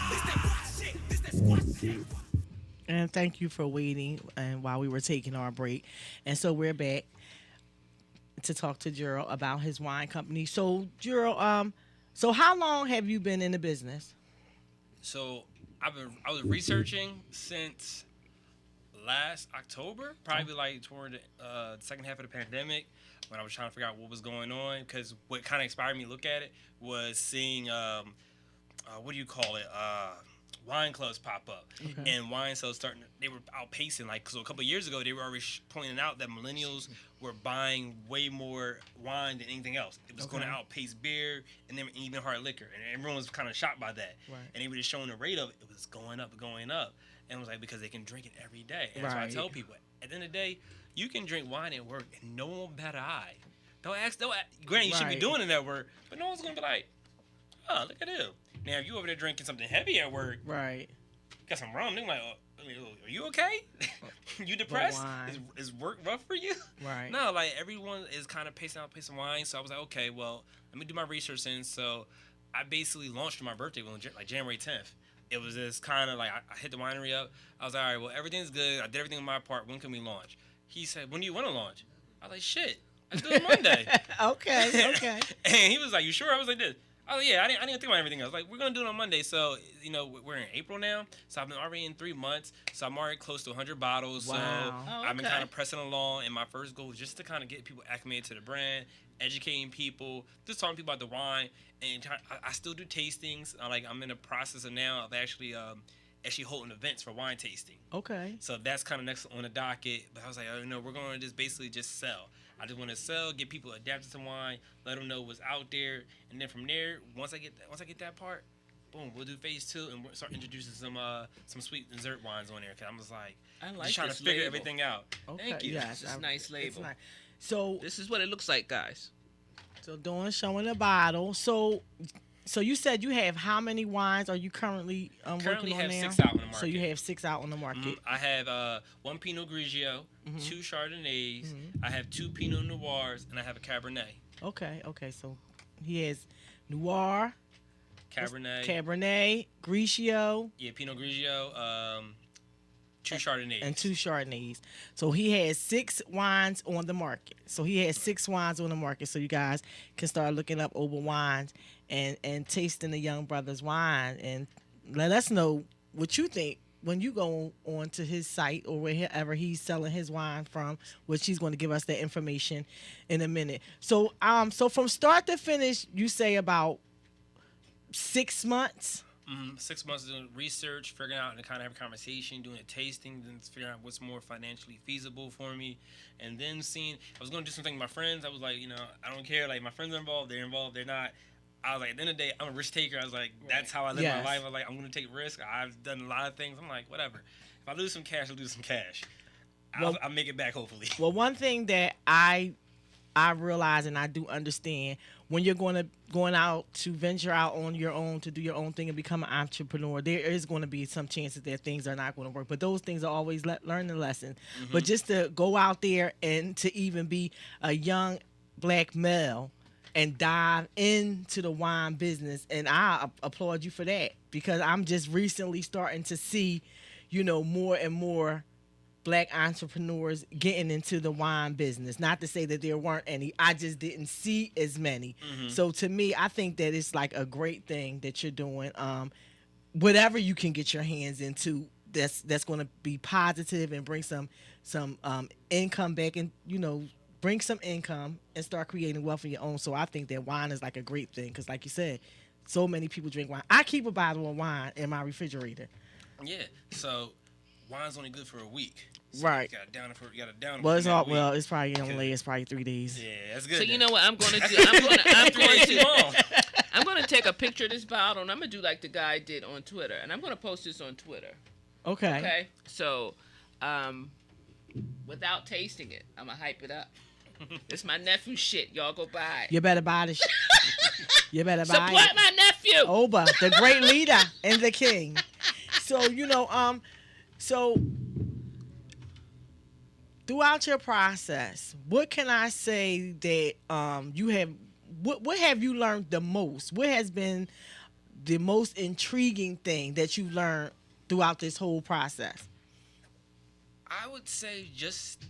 This that rock shit, this that squat shit. And thank you for waiting and while we were taking our break. And so we're back to talk to Gerald about his wine company. So Gerald, so how long have you been in the business? So I was researching since last October, probably like toward the second half of the pandemic, when I was trying to figure out what was going on. Because what kind of inspired me to look at it was seeing what do you call it? Wine clubs pop up, and wine sales they were outpacing. Like, so a couple of years ago, they were already pointing out that millennials were buying way more wine than anything else. It was going to outpace beer and then even hard liquor, and everyone was kind of shocked by that. Right. And they were just showing the rate of it was going up, and it was like because they can drink it every day. And that's why I tell people, at the end of the day, you can drink wine at work and no one will bat an eye. Don't ask. Granted, you should be doing it at work, but no one's gonna be like, oh, look at him. Now, if you over there drinking something heavy at work, got some rum, they're like, are you okay? You depressed? Is work rough for you? Right. No, like, everyone is kind of pacing wine, so I was like, okay, well, let me do my research then. So I basically launched on my birthday, like January 10th. It was this kind of like, I hit the winery up. I was like, all right, well, everything's good. I did everything on my part. When can we launch? He said, when do you want to launch? I was like, shit, let's do it Monday. Okay. And he was like, you sure? I was like, this. Oh, yeah, I didn't think about everything else. Like, we're going to do it on Monday. So, we're in April now. So, I've been already in 3 months. So, I'm already close to 100 bottles. Wow. So, I've been kind of pressing along. And my first goal was just to kind of get people acclimated to the brand, educating people, just talking to people about the wine. And I still do tastings. I'm in the process of now of actually holding events for wine tasting. Okay. So, that's kind of next on the docket. But I was like, we're going to just basically just sell. I just want to sell, get people adapted to wine, let them know what's out there, and then from there, once I get that part, boom, we'll do phase 2 and we'll start introducing some sweet dessert wines on there. Cause I'm just like, just trying to figure everything out. Okay. Thank you. Yes, it's a nice label. Nice. So this is what it looks like, guys. So showing the bottle. So you said you have how many wines are you currently working on have now? 6 out on the market. So you have 6 out on the market. I have 1 Pinot Grigio, 2 Chardonnays, I have 2 Pinot Noirs, and I have a Cabernet. Okay. So he has Noir, Cabernet, Grigio. Yeah, Pinot Grigio, 2 Chardonnays. And 2 Chardonnays. So he has 6 wines on the market. So you guys can start looking up Oba Wines and tasting the young brother's wine and let us know what you think when you go on to his site or wherever he's selling his wine from, which he's going to give us that information in a minute. So from start to finish, you say about 6 months? 6 months doing research, figuring out and kind of have a conversation, doing a tasting, then figuring out what's more financially feasible for me, and then I was going to do something with my friends. I was like, I don't care. Like, my friends are involved, they're not. I was like, at the end of the day, I'm a risk taker. I was like, that's how I live my life. I was like, I'm going to take risks. I've done a lot of things. I'm like, whatever. If I lose some cash, I'll lose some cash. I'll make it back, hopefully. Well, one thing that I realize and I do understand, when you're going out to venture out on your own to do your own thing and become an entrepreneur, there is going to be some chances that things are not going to work. But those things are always learning lessons. But just to go out there and to even be a young black male and dive into the wine business, and I applaud you for that, because I'm just recently starting to see, more and more black entrepreneurs getting into the wine business. Not to say that there weren't any, I just didn't see as many. So to me, I think that it's like a great thing that you're doing. Whatever you can get your hands into, that's going to be positive and bring some income back, and bring some income and start creating wealth of your own. So I think that wine is like a great thing, because like you said, so many people drink wine. I keep a bottle of wine in my refrigerator. Yeah, so wine's only good for a week. So Right. You got to down it for a week. It's probably only 3 days. Yeah, that's good. So you then. know what I'm going to do? I'm going to take a picture of this bottle, and I'm going to do like the guy did on Twitter, and I'm going to post this on Twitter. Okay. So, without tasting it, I'm going to hype it up. It's my nephew shit. Y'all go buy it. You better buy this. You better buy Support it. my nephew. Oba, the great leader and the king. So, so throughout your process, what can I say that you have, what have you learned the most? What has been the most intriguing thing that you learned throughout this whole process? I would say just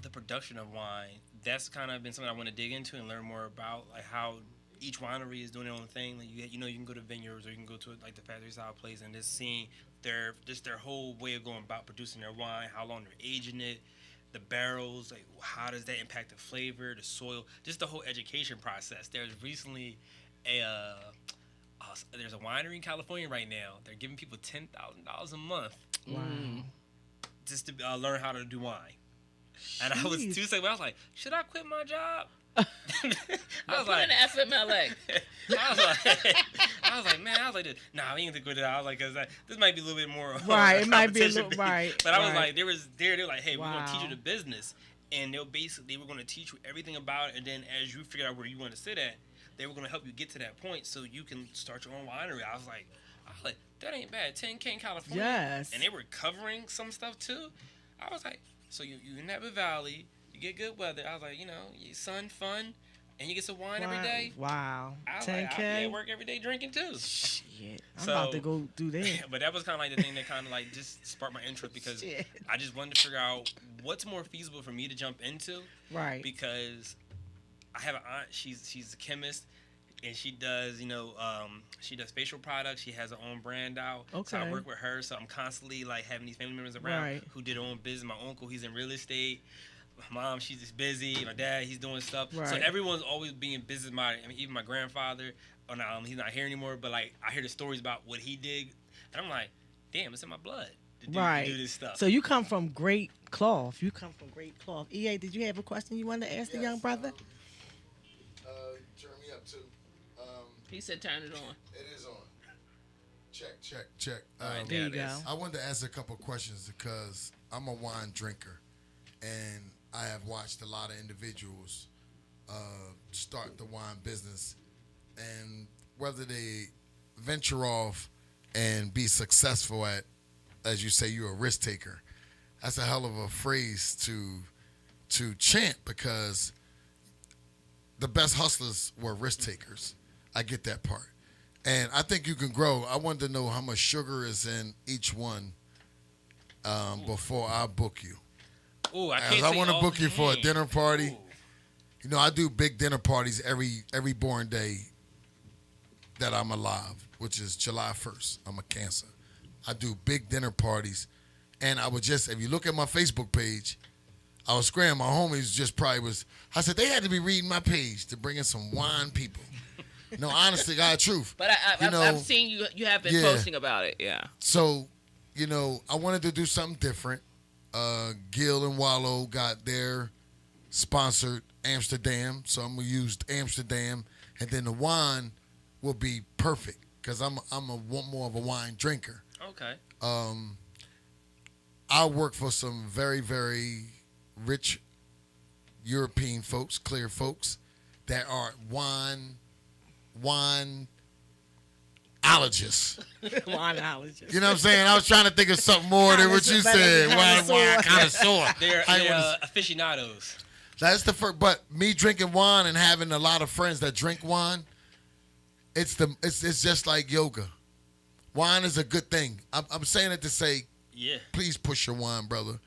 the production of wine. That's kind of been something I want to dig into and learn more about, like how each winery is doing their own thing. Like you can go to vineyards or you can go to like the factory style place and just seeing their whole way of going about producing their wine, how long they're aging it, the barrels, like how does that impact the flavor, the soil, just the whole education process. There's recently there's a winery in California right now. They're giving people $10,000 a month. Wow. Just to learn how to do wine. And I was too sick. I was like, should I quit my job? I was like, FMLA. I was like, man, nah, we ain't gonna quit it. I was like, cause this might be a little bit more. Right, it might be a little, competition. right. But I was like, they were like, hey, we're Wow. gonna teach you the business, and they were gonna teach you everything about it, and then as you figure out where you want to sit at, they were gonna help you get to that point so you can start your own winery. I was like, that ain't bad. 10K in California. Yes. And they were covering some stuff too. I was like, so you in Napa Valley. You get good weather. I was like, sun, fun, and you get some wine every day. Wow. I was 10K. like, I'll be at work every day drinking too. Shit. I'm about to go do that. But that was kind of like the thing that kind of like just sparked my interest because Shit. I just wanted to figure out what's more feasible for me to jump into. Right. Because I have an aunt. She's a chemist. And she does, she does facial products. She has her own brand out. Okay. So I work with her. So I'm constantly like having these family members around Right. who did their own business. My uncle, he's in real estate. My mom, she's just busy. My dad, he's doing stuff. Right. So everyone's always being business minded. I mean, even my grandfather, he's not here anymore. But like, I hear the stories about what he did, and I'm like, damn, it's in my blood to do this stuff. So you come from great cloth. EA, did you have a question you wanted to ask the young brother? Turn me up too. He said turn it on. It is on. Check. Right, There you it go. is. I wanted to ask a couple questions because I'm a wine drinker, and I have watched a lot of individuals start the wine business, and whether they venture off and be successful at, as you say, you're a risk taker. That's a hell of a phrase to chant because the best hustlers were risk takers. I get that part. And I think you can grow. I wanted to know how much sugar is in each one before I book you. Ooh, I As can't I say want to book you for a offhand. dinner party. Ooh. I do big dinner parties every born day that I'm alive, which is July 1st. I'm a Cancer. I do big dinner parties. And I would just, if you look at my Facebook page, I was scrambling. My homies just probably was, I said, they had to be reading my page to bring in some wine people. No, honestly, God, truth. But I've seen you have been posting about it, yeah. So, I wanted to do something different. Gil and Wallow got their sponsored Amsterdam, so I'm going to use Amsterdam, and then the wine will be perfect because I'm more of a wine drinker. Okay. I work for some very, very rich European folks, clear folks, that are wine allergists. Wineologist. You know what I'm saying? I was trying to think of something more than what you said. Wine connoisseur. They're I was- aficionados. That's the first. But me drinking wine and having a lot of friends that drink wine, it's just like yoga. Wine is a good thing. I'm saying it to say, Yeah. please push your wine, brother.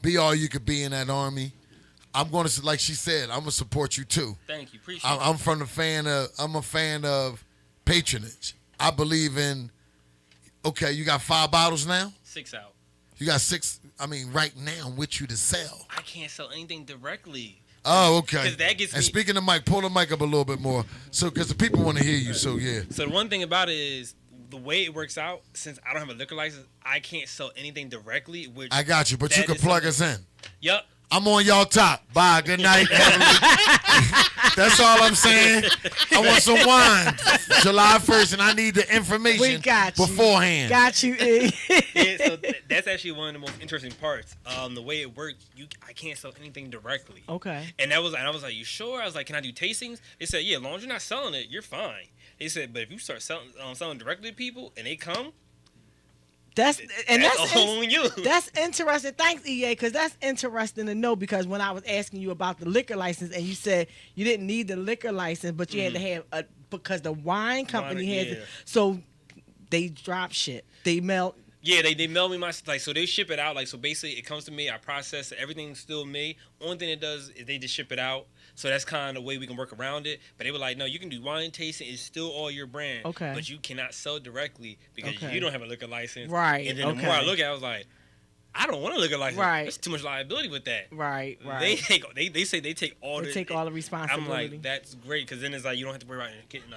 Be all you could be in that army. I'm going to, like she said, I'm gonna support you too. Thank you. Appreciate it. I'm a fan of patronage. I believe in. Okay, you got 5 bottles now. 6 out. You got 6. I mean, right now with you to sell. I can't sell anything directly. Oh, okay. 'Cause that gets and me- speaking of mic, pull the mic up a little bit more, so because the people want to hear you. So yeah. So the one thing about it is the way it works out. Since I don't have a liquor license, I can't sell anything directly. Which I got you, but you that can is plug something- us in. Yep. I'm on y'all top. Bye. Good night. That's all I'm saying. I want some wine. July 1st, and I need the information We got you. beforehand. Got you. Yeah, so that's actually one of the most interesting parts. The way it works, I can't sell anything directly. Okay. And I was like, you sure? I was like, can I do tastings? They said, yeah, as long as you're not selling it, you're fine. They said, but if you start selling directly to people and they come, That's all on you. That's interesting. Thanks, EA, because that's interesting to know. Because when I was asking you about the liquor license, and you said you didn't need the liquor license, but you had to have because the wine company has it. yeah. So they drop shit. They melt. Yeah, they mail me my like, so they ship it out. Like, so basically it comes to me, I process it, everything's still me. Only thing it does is they just ship it out. So that's kind of the way we can work around it. But they were like, no, you can do wine tasting. It's still all your brand. Okay. But you cannot sell directly because Okay. you don't have a liquor license. Right, And then the more I look at it, I was like, I don't want a liquor license. Right. There's too much liability with that. Right. They say they take all They the take all the responsibility. I'm like, that's great because then it's like you don't have to worry about getting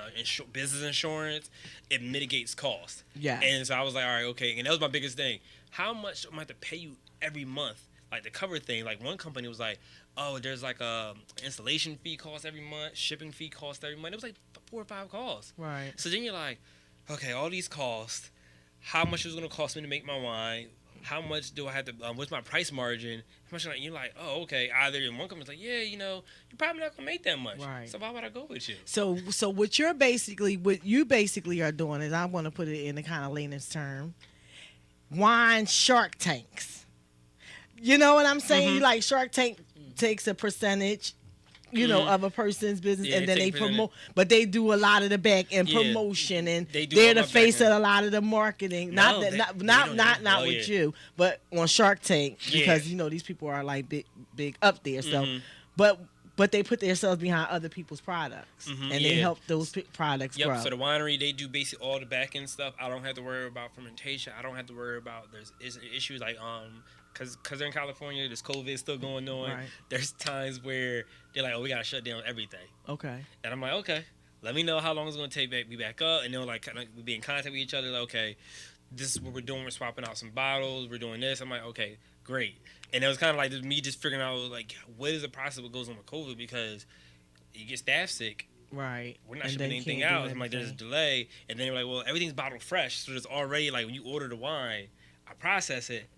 business insurance. It mitigates costs. Yeah. And so I was like, all right, okay. And that was my biggest thing. How much am I have to pay you every month? Like the cover thing. Like one company was like, oh, there's like a installation fee cost every month, shipping fee cost every month. It was like 4 or 5 costs. Right. So then you're like, okay, all these costs. How much is it going to cost me to make my wine? How much do I have to? What's my price margin? How much? You're like, oh, okay. Either in one company's like, yeah, you're probably not gonna make that much. Right. So why would I go with you? So what you basically are doing is, I want to put it in the kind of layman's term, wine Shark Tanks. You know what I'm saying? Mm-hmm. Like Shark Tank takes a percentage, of a person's business, Yeah, and then they take percentage. promote. But they do a lot of the back end Yeah. promotion, and They do they're all the my face back of end. a lot of the marketing. No, Not they not oh, with yeah. you, but on Shark Tank, Yeah. because these people are like big up there. So, Mhm. but they put themselves behind other people's products, Mhm, and they yeah. help those products Yep. grow. So the winery, they do basically all the back end stuff. I don't have to worry about fermentation. I don't have to worry about there's issues like because they're in California, there's COVID still going on. Right. There's times where they're like, oh, we gotta shut down everything. Okay. And I'm like, okay, let me know how long it's gonna take me back up. And they'll like kind of be in contact with each other. Like, okay, this is what we're doing. We're swapping out some bottles. We're doing this. I'm like, okay, great. And it was kind of like me just figuring out like what is the process what goes on with COVID because you get staff sick. Right. We're not And shipping they anything can't do out. I'm like, there's a anything. delay. And then they're like, well, everything's bottled fresh. So there's already like when you order the wine, I process it.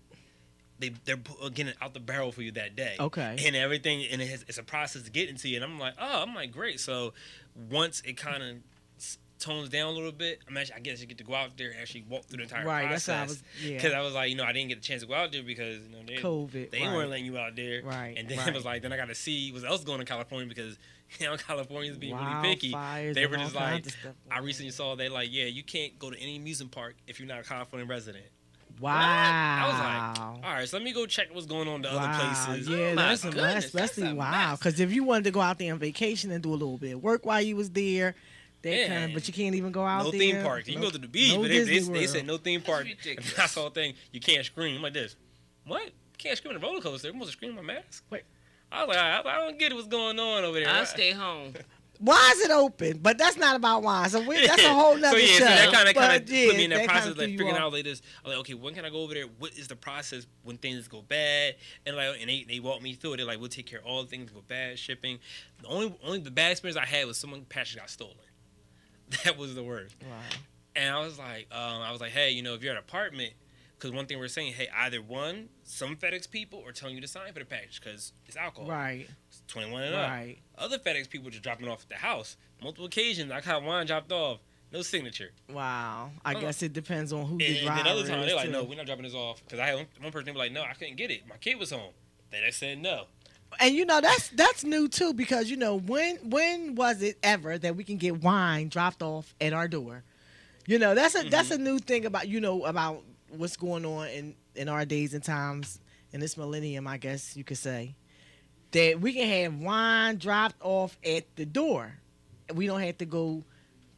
They're getting it out the barrel for you that day. Okay. And everything, and it's a process to get into you. And I'm like, great. So once it kind of tones down a little bit, I guess you get to go out there and actually walk through the entire Right. process. That's how I was. Yeah. Because I was like, I didn't get the chance to go out there because COVID. they right. weren't letting you out there. Right. And then right. it was like, then I got to see what else going on in California because California's being really picky. Wildfires They and were all just kinds like, of stuff I going recently on. saw they like, yeah, you can't go to any amusement park if you're not a California resident. Wow. I was like, all right, so let me go check what's going on to other places. Yeah, Oh my that's goodness, especially that's a wow. mess. Because if you wanted to go out there on vacation and do a little bit of work while you was there, Yeah. but you can't even go out No there. theme parks. You can go to the beach, no but they Disney said World. no theme park. That's ridiculous. That's the whole thing. You can't scream. I'm like this. What? You can't scream in a roller coaster. I'm supposed to scream in my mask. Wait. I was like, I don't get what's going on over there. I'll stay home. Why is it open? But that's not about wine. So that's a whole nother so yeah, show. so that kind of But, put me in that that kinda process, threw like you figuring off. out like this. I'm like, okay, when can I go over there? What is the process when things go bad? And they walk me through it. They're like, we'll take care of all the things go bad, shipping. The only the bad experience I had was someone package got stolen. That was the worst. Wow. And I was like, hey, if you're at an apartment, because one thing we're saying, hey, either one, some FedEx people are telling you to sign for the package because it's alcohol. Right. It's 21 and up. Right. Other FedEx people just dropping off at the house. Multiple occasions, I got wine dropped off, no signature. Wow. I Oh. guess it depends on who the And driver then other times is, they're like, too. no, we're not dropping this off. Because I had one person be like, no, I couldn't get it. My kid was home. Then I said no. And that's new too, because when was it ever that we can get wine dropped off at our door? That's a new thing about about what's going on in our days and times in this millennium, I guess you could say, that we can have wine dropped off at the door. We don't have to go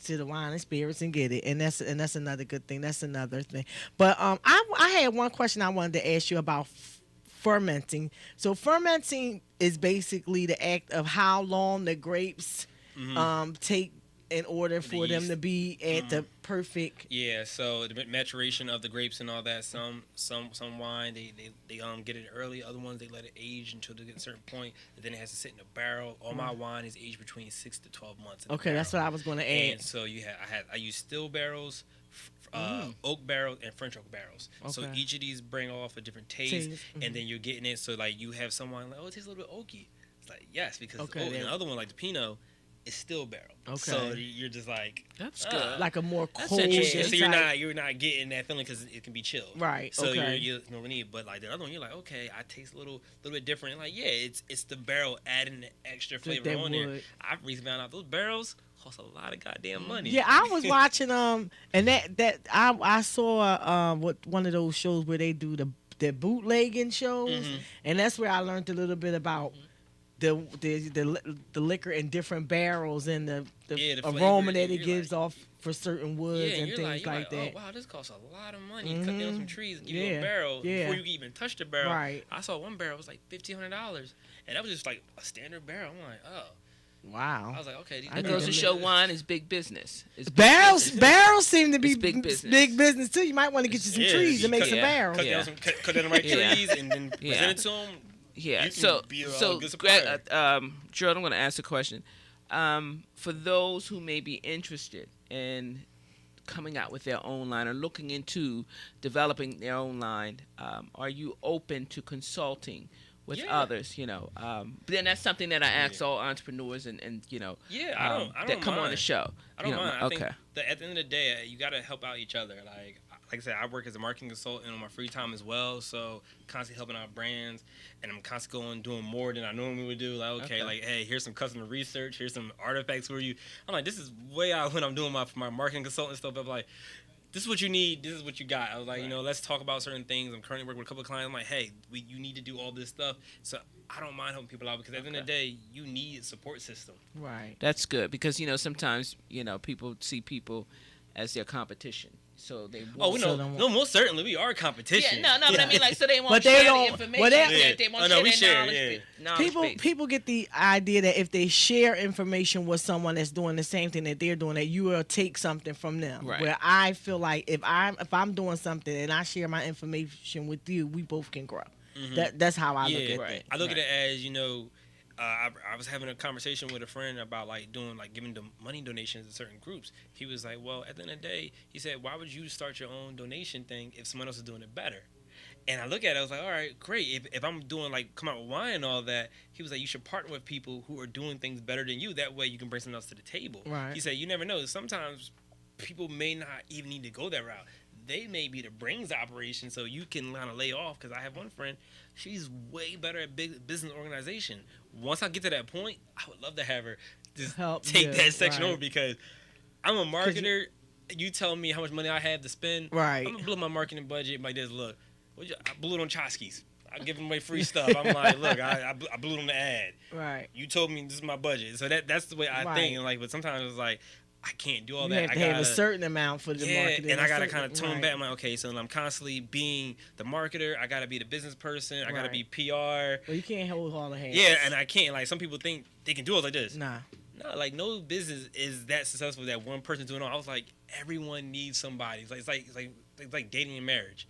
to the wine and spirits and get it, and that's another good thing. That's another thing. But I had one question I wanted to ask you about fermenting. So fermenting is basically the act of how long the grapes take in order for them yeast. to be at the perfect. Yeah, so the maturation of the grapes and all that. Some wine they get it early. Other ones they let it age until they get a certain point, and then it has to sit in a barrel. All my wine is aged between 6 to 12 months. In a Okay, that's what barrel. I was going to And add. so I use still barrels, oak barrels, and French oak barrels. So Okay. each of these bring off a different taste, Taste, and then you're getting it. So like you have someone like, oh, it tastes a little bit oaky. It's like yes, because Okay, oak, and then. the other one like the Pinot. it's still barrel. Okay. So you're just like That's good. Like a more That's cold. interesting. so type- you're not getting that feeling because it can be chilled. Right. So Okay. you're no need. But like the other one, you're like, okay, I taste a little bit different. Like it's the barrel adding the extra flavor that on there. wood. I've recently found out those barrels cost a lot of goddamn money. Yeah, I was watching and that I saw one of those shows where they do the bootlegging shows, Mm-hmm. and that's where I learned a little bit about the liquor in different barrels and the Yeah, the aroma flavor, that it you're gives like- off for certain woods Yeah, and you're things you're like that. Oh wow, this costs a lot of money. Cut down some trees and give you Yeah, a barrel yeah. before you can even touch the barrel. Right. I saw one barrel was like $1,500, and that was just like a standard barrel. I'm like, oh. Wow. I was like, okay. These I That need goes to to show wine is big business. It's big Barrels business. barrels seem to be It's big business. big business too. You might want to get you some Yeah, trees and make cut- some yeah. barrels. Cut Yeah. down cut down the right Yeah. trees and then Yeah. present it to them. Yeah. You can So be a so good Greg, supplier. Gerald, I'm going to ask a question. For those who may be interested in coming out with their own line or looking into developing their own line, are you open to consulting with Yeah. others? Then that's something that I ask all entrepreneurs and Yeah, I don't that come on the mind. show. I don't mind. I Okay. think that at the end of the day, you got to help out each other. Like I said, I work as a marketing consultant on my free time as well, so constantly helping out brands, and I'm constantly doing more than I normally would do. Like, okay, like, hey, here's some customer research, here's some artifacts for you. I'm like, this is way out when I'm doing my marketing consultant stuff. I'm like, this is what you need, this is what you got. I was like, let's talk about certain things. I'm currently working with a couple of clients. I'm like, hey, you need to do all this stuff. So I don't mind helping people out because at the end of the day, you need a support system. Right. That's good because sometimes people see people as their competition, so they. Oh, won't- we know. No, most certainly we are competition. Yeah, no, but I mean, like, so they won't But they share don't- the information. well, they- Yeah, they Yeah. won't Oh, no, share we their share, knowledge. yeah. knowledge base. People get the idea that if they share information with someone that's doing the same thing that they're doing, that you will take something from them. Right. Where I feel like if I'm doing something and I share my information with you, we both can grow. That's how I look at Right. it. I look at it as I was having a conversation with a friend about giving the money donations to certain groups. He was like, well, at the end of the day, he said, why would you start your own donation thing if someone else is doing it better? And I look at it, I was like, all right, great. If I'm doing come out with wine and all that, he was like, you should partner with people who are doing things better than you. That way you can bring something else to the table. Right. He said, you never know. Sometimes people may not even need to go that route. They may be the brains of operation, so you can kind of lay off. Because I have one friend, she's way better at business organization. Once I get to that point, I would love to have her just Help, take yeah, that section right. over because I'm a marketer. You tell me how much money I have to spend. Right. I'm going to blow my marketing budget like this. Look, I blew it on Chotskys. I give them away free stuff. I'm like, look, I blew it on the ad. Right. You told me this is my budget. So that's the way I Right. think. And but sometimes it's like, I can't do all You that. have I to have a certain amount for the marketing. and I gotta a kind of certain- tone right. back. I'm like, okay, so I'm constantly being the marketer. I gotta be the business person. I gotta Right. be PR. Well, you can't hold all the hands. Yeah, and I can't. Some people think they can do it like this. Nah. No, no business is that successful that one person doing it all. I was like, everyone needs somebody. It's like dating and marriage.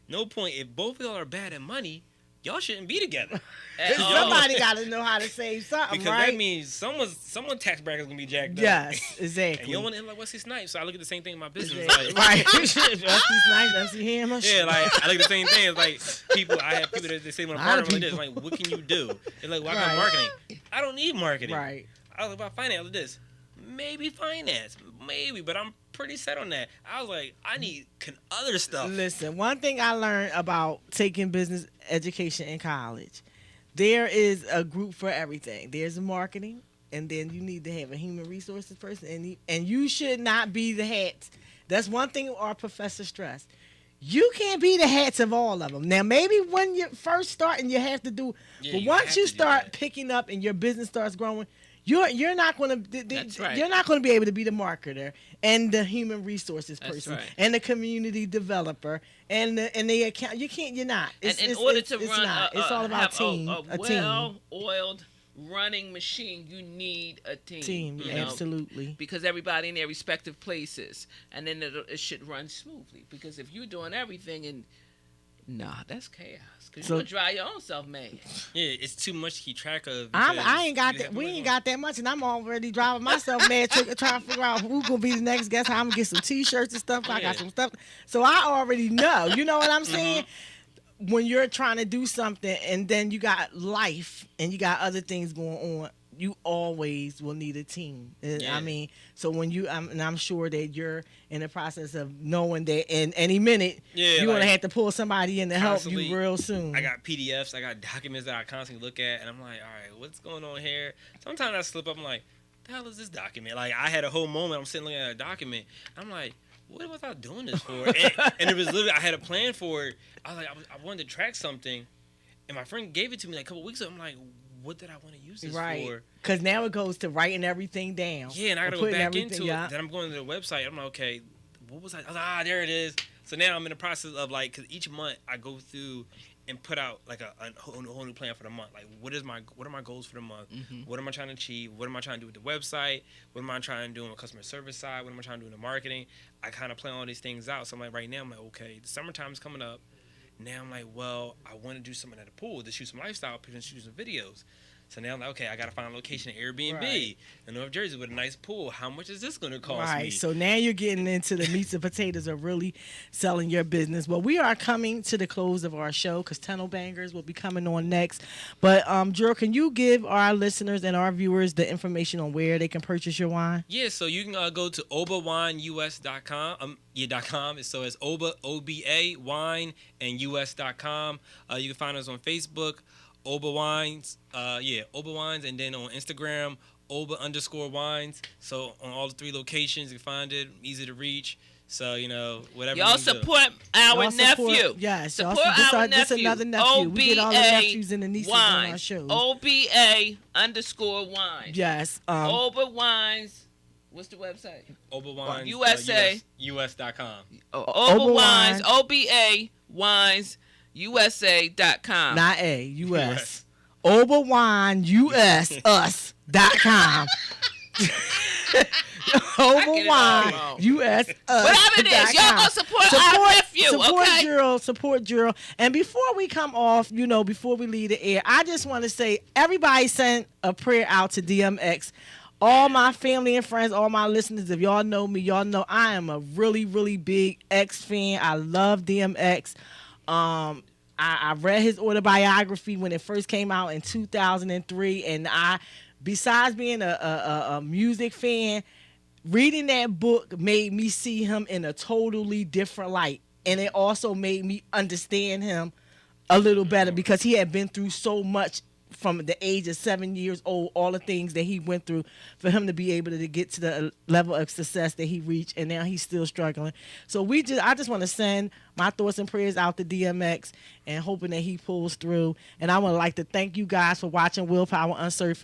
No point if both of y'all are bad at money, y'all shouldn't be together. At all. Somebody got to know how to save something, Because right? that means someone's tax bracket is gonna be jacked up. Yes, And exactly. you don't want to end like Wesley Snipes. So I look at the same thing in my business. Exactly. Like, Right. That's nice. MC Hammer. yeah, I look at the same thing. It's like I have people that they say when I'm A lot of partnering like this, people. like, what can you do? They're like, well, I Right. got marketing. I don't need marketing. Right. I was like, about finance, like this. Maybe finance. Maybe, but I'm pretty set on that. I was like, I need other stuff. Listen, one thing I learned about taking business education in college, there is a group for everything. There's a marketing, and then you need to have a human resources person, and you should not be the hats. That's one thing our professor stressed. You can't be the hats of all of them. Now, maybe when you first start and you have to do, Yeah, but you once have you to do start that. picking up and your business starts growing, you're not going to That's right. you're not going to be able to be the marketer and the human resources That's person right. and the community developer and the account. You're not. And in order to it's run, not. It's all about have team. a team. well-oiled running machine, you need a team. Team, you know, absolutely. because everybody in their respective places, and then it should run smoothly. Because if you're doing everything and that's chaos. Because So- you're gonna drive your own self mad. Yeah, it's too much to keep track of. I ain't got because that. you We have ain't to got that much, and I'm already driving myself mad trying to figure out who's gonna be the next guest. How I'm gonna get some T-shirts and stuff. I got Yeah. some stuff, so I already know. You know what I'm saying? When you're trying to do something, and then you got life, and you got other things going on. you always will need a team. Yeah. I mean, so when and I'm sure that you're in the process of knowing that in any minute you're gonna have to pull somebody in to help you real soon. I got PDFs, I got documents that I constantly look at, and I'm like, all right, what's going on here? Sometimes I slip up, I'm like, the hell is this document? Like, I had a whole moment, I'm sitting looking at a document, I'm like, what was I doing this for? And it was literally, I had a plan for it. I was like, I wanted to track something, and my friend gave it to me like a couple weeks ago. I'm like, what did I want to use this for? Because now it goes to writing everything down. Yeah, and I got to go back into it. Then I'm going to the website. I'm like, okay, what was I? I was like, there it is. So now I'm in the process of like, because each month I go through and put out like a whole new plan for the month. Like, what are my goals for the month? Mm-hmm. What am I trying to achieve? What am I trying to do with the website? What am I trying to do on the customer service side? What am I trying to do in the marketing? I kind of plan all these things out. So I'm like, right now, I'm like, okay, the summertime's coming up. Now I'm like, well, I want to do something at the pool to shoot some lifestyle pictures and shoot some videos. So now I'm like, okay, I got to find a location at Airbnb in North Jersey with a nice pool. How much is this going to cost me? Right. So now you're getting into the meats and potatoes of really selling your business. Well, we are coming to the close of our show because Tunnel Bangers will be coming on next. But, Drew, can you give our listeners and our viewers the information on where they can purchase your wine? Yeah, so you can go to obawineus.com. .com. So it's Oba, OBA, wine, and US.com. You can find us on Facebook. Oba Wines, Oba Wines, and then on Instagram, Oba_wines. So on all the 3 locations, you can find it, easy to reach. So, whatever. Y'all support our nephew. Yes, support our nephew. This another nephew. We get all the nephews and the nieces on our shows. OBA_wines. Yes. Oba Wines. What's the website? Oba Wines. USA. US.com. Oba Wines. OBA Wines. USA.com. Not A, US. ObaWineUS.com. ObaWineUS. Whatever it is, y'all go support our nephew, okay? Support Gerald. And before we come off, before we leave the air, I just want to say everybody send a prayer out to DMX. All my family and friends, all my listeners, if y'all know me, y'all know I am a really, really big X fan. I love DMX. I read his autobiography when it first came out in 2003, and besides being a music fan, reading that book made me see him in a totally different light, and it also made me understand him a little better because he had been through so much from the age of 7 years old, all the things that he went through for him to be able to get to the level of success that he reached, and now he's still struggling. So I just want to send my thoughts and prayers out to DMX and hoping that he pulls through. And I would like to thank you guys for watching WillPower UnSurfaced.